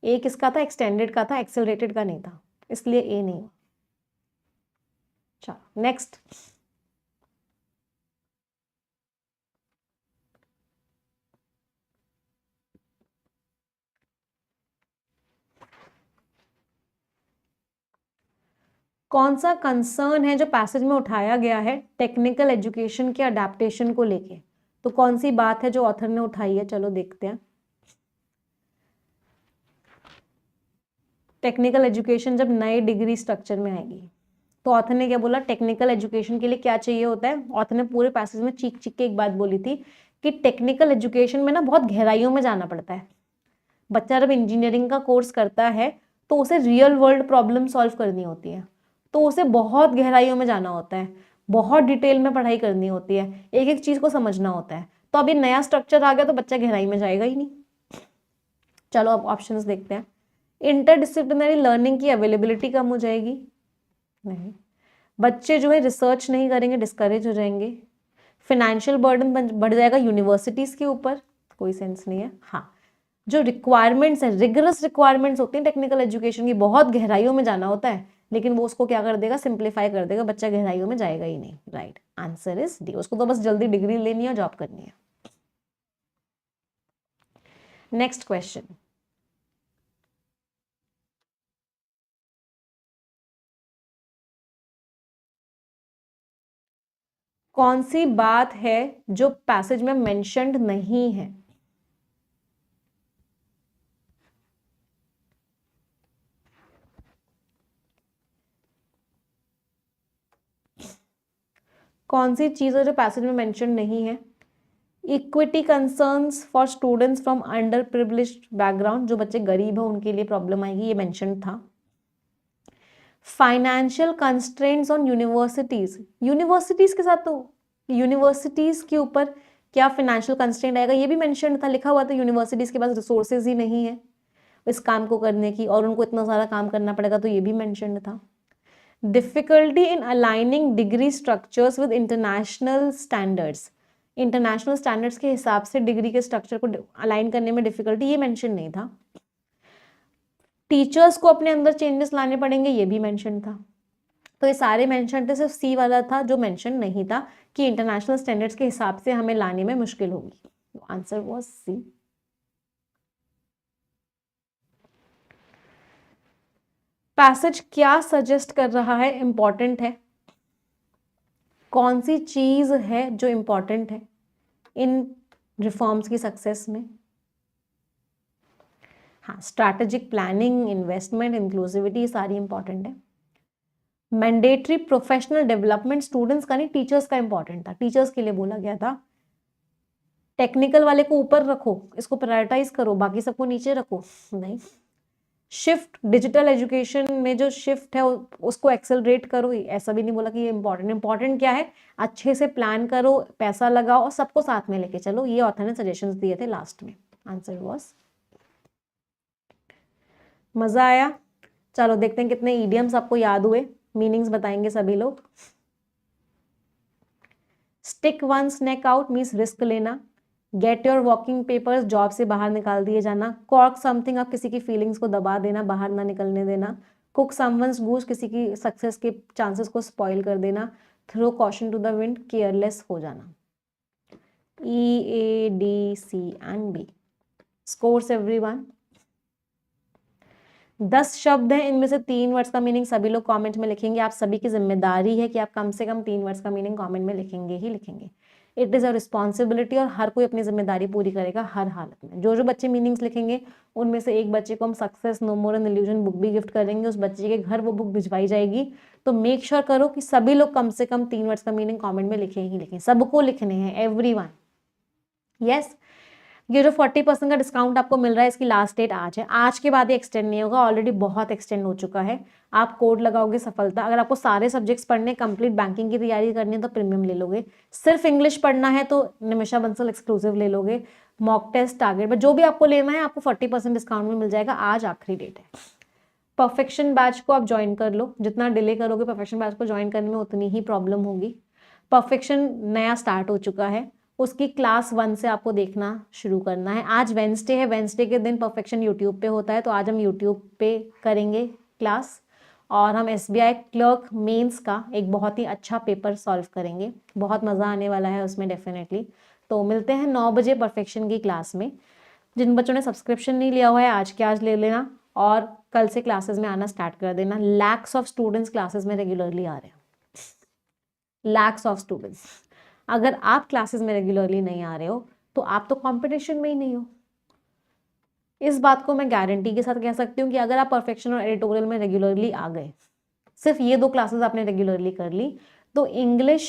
ए किसका था, एक्सटेंडेड का था, एक्सेलरेटेड का नहीं था, इसलिए ए नहीं हुआ। चलो नेक्स्ट। कौन सा कंसर्न है जो पैसेज में उठाया गया है टेक्निकल एजुकेशन के अडेप्टेशन को लेके? तो कौन सी बात है जो ऑथर ने उठाई है, चलो देखते हैं। टेक्निकल एजुकेशन जब नए डिग्री स्ट्रक्चर में आएगी, तो ऑथर ने क्या बोला, टेक्निकल एजुकेशन के लिए क्या चाहिए होता है। ऑथर ने पूरे पैसेज में चीख चीख के एक बात बोली थी कि टेक्निकल एजुकेशन में ना बहुत गहराइयों में जाना पड़ता है। बच्चा जब इंजीनियरिंग का कोर्स करता है तो उसे रियल वर्ल्ड प्रॉब्लम सॉल्व करनी होती है, तो उसे बहुत गहराइयों में जाना होता है, बहुत डिटेल में पढ़ाई करनी होती है, एक एक चीज को समझना होता है। तो अभी नया स्ट्रक्चर आ गया तो बच्चा गहराई में जाएगा ही नहीं। चलो अब ऑप्शंस देखते हैं। इंटरडिसिप्लिनरी लर्निंग की अवेलेबिलिटी कम हो जाएगी, नहीं। बच्चे जो है रिसर्च नहीं करेंगे, डिस्करेज हो जाएंगे। फाइनेंशियल बर्डन बढ़ जाएगा यूनिवर्सिटीज के ऊपर, कोई सेंस नहीं है। हाँ, जो रिक्वायरमेंट्स है, रिगरस रिक्वायरमेंट्स होती हैं टेक्निकल एजुकेशन की, बहुत गहराइयों में जाना होता है, लेकिन वो उसको क्या कर देगा, सिंप्लीफाई कर देगा, बच्चा गहराइयों में जाएगा ही नहीं। राइट आंसर इज डी, उसको तो बस जल्दी डिग्री लेनी है और जॉब करनी है। नेक्स्ट क्वेश्चन, कौन सी बात है जो पैसेज में मेंशन्ड नहीं है? कौन सी चीज है जो पैसेज में मेंशन नहीं है? Equity concerns for students from under privileged background, जो बच्चे गरीब हैं उनके लिए प्रॉब्लम आएगी, ये मेंशन था। Financial constraints on universities, universities के साथ तो यूनिवर्सिटीज के ऊपर क्या फाइनेंशियल कंस्ट्रेंट आएगा, ये भी मेंशन था, लिखा हुआ था यूनिवर्सिटीज के पास रिसोर्सेज ही नहीं है इस काम को करने की, और उनको इतना सारा काम करना पड़ेगा, तो ये भी मेंशन था। Difficulty in aligning degree structures with international standards, international standards के हिसाब से डिग्री के स्ट्रक्चर को अलाइन करने में डिफिकल्टी, ये मेंशन नहीं था। टीचर्स को अपने अंदर चेंजेस लाने पड़ेंगे, ये भी मेंशन था। तो ये सारे मेंशन थे, सिर्फ सी वाला था जो मेंशन नहीं था कि इंटरनेशनल स्टैंडर्ड्स के हिसाब से हमें लाने में मुश्किल होगी। Answer was C. पैसेज क्या सजेस्ट कर रहा है, इंपॉर्टेंट है। कौन सी चीज है जो इंपॉर्टेंट है इन रिफॉर्म्स की सक्सेस में? हाँ, स्ट्रैटेजिक प्लानिंग, इन्वेस्टमेंट, इंक्लूसिविटी, सारी इंपॉर्टेंट है। मैंडेटरी प्रोफेशनल डेवलपमेंट स्टूडेंट्स का नहीं, टीचर्स का इंपॉर्टेंट था, टीचर्स के लिए बोला गया था। टेक्निकल वाले को ऊपर रखो, इसको प्रायोरिटाइज करो, बाकी सबको नीचे रखो, नहीं। शिफ्ट, डिजिटल एजुकेशन में जो शिफ्ट है उसको एक्सेलरेट करो, ऐसा भी नहीं बोला कि ये इंपॉर्टेंट। इंपॉर्टेंट क्या है, अच्छे से प्लान करो, पैसा लगाओ और सबको साथ में लेके चलो, ये ऑथर ने सजेशंस दिए थे लास्ट में। Answer was. मजा आया? चलो देखते हैं कितने ईडियम्स आपको याद हुए, मीनिंग्स बताएंगे सभी लोग। Stick one's neck out means risk लेना। Get your walking papers, job से बाहर निकाल दिए जाना। कॉर्क समथिंग, आप किसी की फीलिंग्स को दबा देना, बाहर ना निकलने देना। कुक समवंस गूज, किसी की सक्सेस के चांसेस को स्पॉइल कर देना। Throw caution to the wind, careless हो जाना। E, A, D, C and B. Scores everyone. 10 शब्द हैं, इनमें से 3 वर्ड्स का मीनिंग सभी लोग कमेंट में लिखेंगे। आप सभी की जिम्मेदारी है कि आप कम से कम 3 वर्ड्स का मीनिंग कमेंट में लिखेंगे ही लिखेंगे। इट इज़ अ रिस्पॉन्सिबिलिटी, और हर कोई अपनी जिम्मेदारी पूरी करेगा हर हालत में। जो जो बच्चे मीनिंग्स लिखेंगे उनमें से एक बच्चे को हम success no more an illusion book भी गिफ्ट करेंगे, उस बच्चे के घर वो बुक भिजवाई जाएगी। तो मेक श्योर करो कि सभी लोग कम से कम 3 वर्ड्स का मीनिंग कॉमेंट में लिखें ही लिखें, सबको लिखने हैं, एवरीवन। यस, ये जो 40% का डिस्काउंट आपको मिल रहा है, इसकी लास्ट डेट आज है, आज के बाद ये एक्सटेंड नहीं होगा, ऑलरेडी बहुत एक्सटेंड हो चुका है। आप कोड लगाओगे सफलता, अगर आपको सारे सब्जेक्ट्स पढ़ने, कंप्लीट बैंकिंग की तैयारी करनी है तो प्रीमियम ले लोगे, सिर्फ इंग्लिश पढ़ना है तो निमिषा बंसल एक्सक्लूसिव ले लोगे, मॉक टेस्ट, टारगेट, जो भी आपको लेना है आपको 40% डिस्काउंट में मिल जाएगा, आज आखिरी डेट है। परफेक्शन बैच को आप ज्वाइन कर लो, जितना डिले करोगे परफेक्शन बैच को ज्वाइन करने में उतनी ही प्रॉब्लम होगी। परफेक्शन नया स्टार्ट हो चुका है, उसकी क्लास 1 से आपको देखना शुरू करना है। आज वेंसडे है, वेंसडे के दिन परफेक्शन यूट्यूब पे होता है, तो आज हम यूट्यूब पे करेंगे क्लास, और हम SBI क्लर्क मेंस का एक बहुत ही अच्छा पेपर सॉल्व करेंगे। बहुत मज़ा आने वाला है उसमें डेफिनेटली। तो मिलते हैं 9 बजे परफेक्शन की क्लास में। जिन बच्चों ने सब्सक्रिप्शन नहीं लिया हुआ है आज के आज ले लेना, और कल से क्लासेस में आना स्टार्ट कर देना। लैक्स ऑफ स्टूडेंट्स क्लासेस में रेगुलरली आ रहे हैं, लैक्स ऑफ स्टूडेंट्स। अगर आप क्लासेस में रेगुलरली नहीं आ रहे हो तो आप तो कंपटीशन में ही नहीं हो। इस बात को मैं गारंटी के साथ कह सकती हूँ कि अगर आप परफेक्शन और एडिटोरियल में रेगुलरली आ गए, सिर्फ ये 2 क्लासेस आपने रेगुलरली कर ली, तो इंग्लिश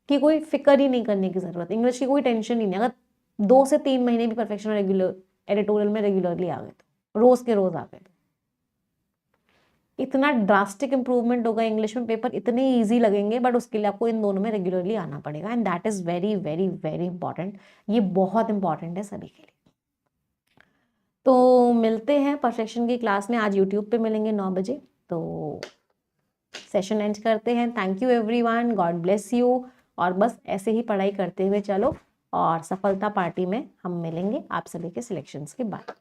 की कोई फिक्र ही नहीं करने की ज़रूरत, इंग्लिश की कोई टेंशन ही नहीं। अगर 2 से 3 महीने भी परफेक्शन और एडिटोरियल में रेगुलरली आ गए, तो रोज़ के रोज़ आ गए, इतना ड्रास्टिक इंप्रूवमेंट होगा इंग्लिश में, पेपर इतने इजी लगेंगे, बट उसके लिए आपको इन दोनों में रेगुलरली आना पड़ेगा, and that is very very very important. ये बहुत इंपॉर्टेंट है सभी के लिए। तो मिलते हैं परफेक्शन की क्लास में, आज यूट्यूब पे मिलेंगे 9 बजे। तो सेशन एंड करते हैं। Thank you everyone, God bless you, और बस ऐसे ही पढ़ाई करते हुए चलो, और सफलता पार्टी में हम मिलेंगे आप सभी के सिलेक्शंस के बाद।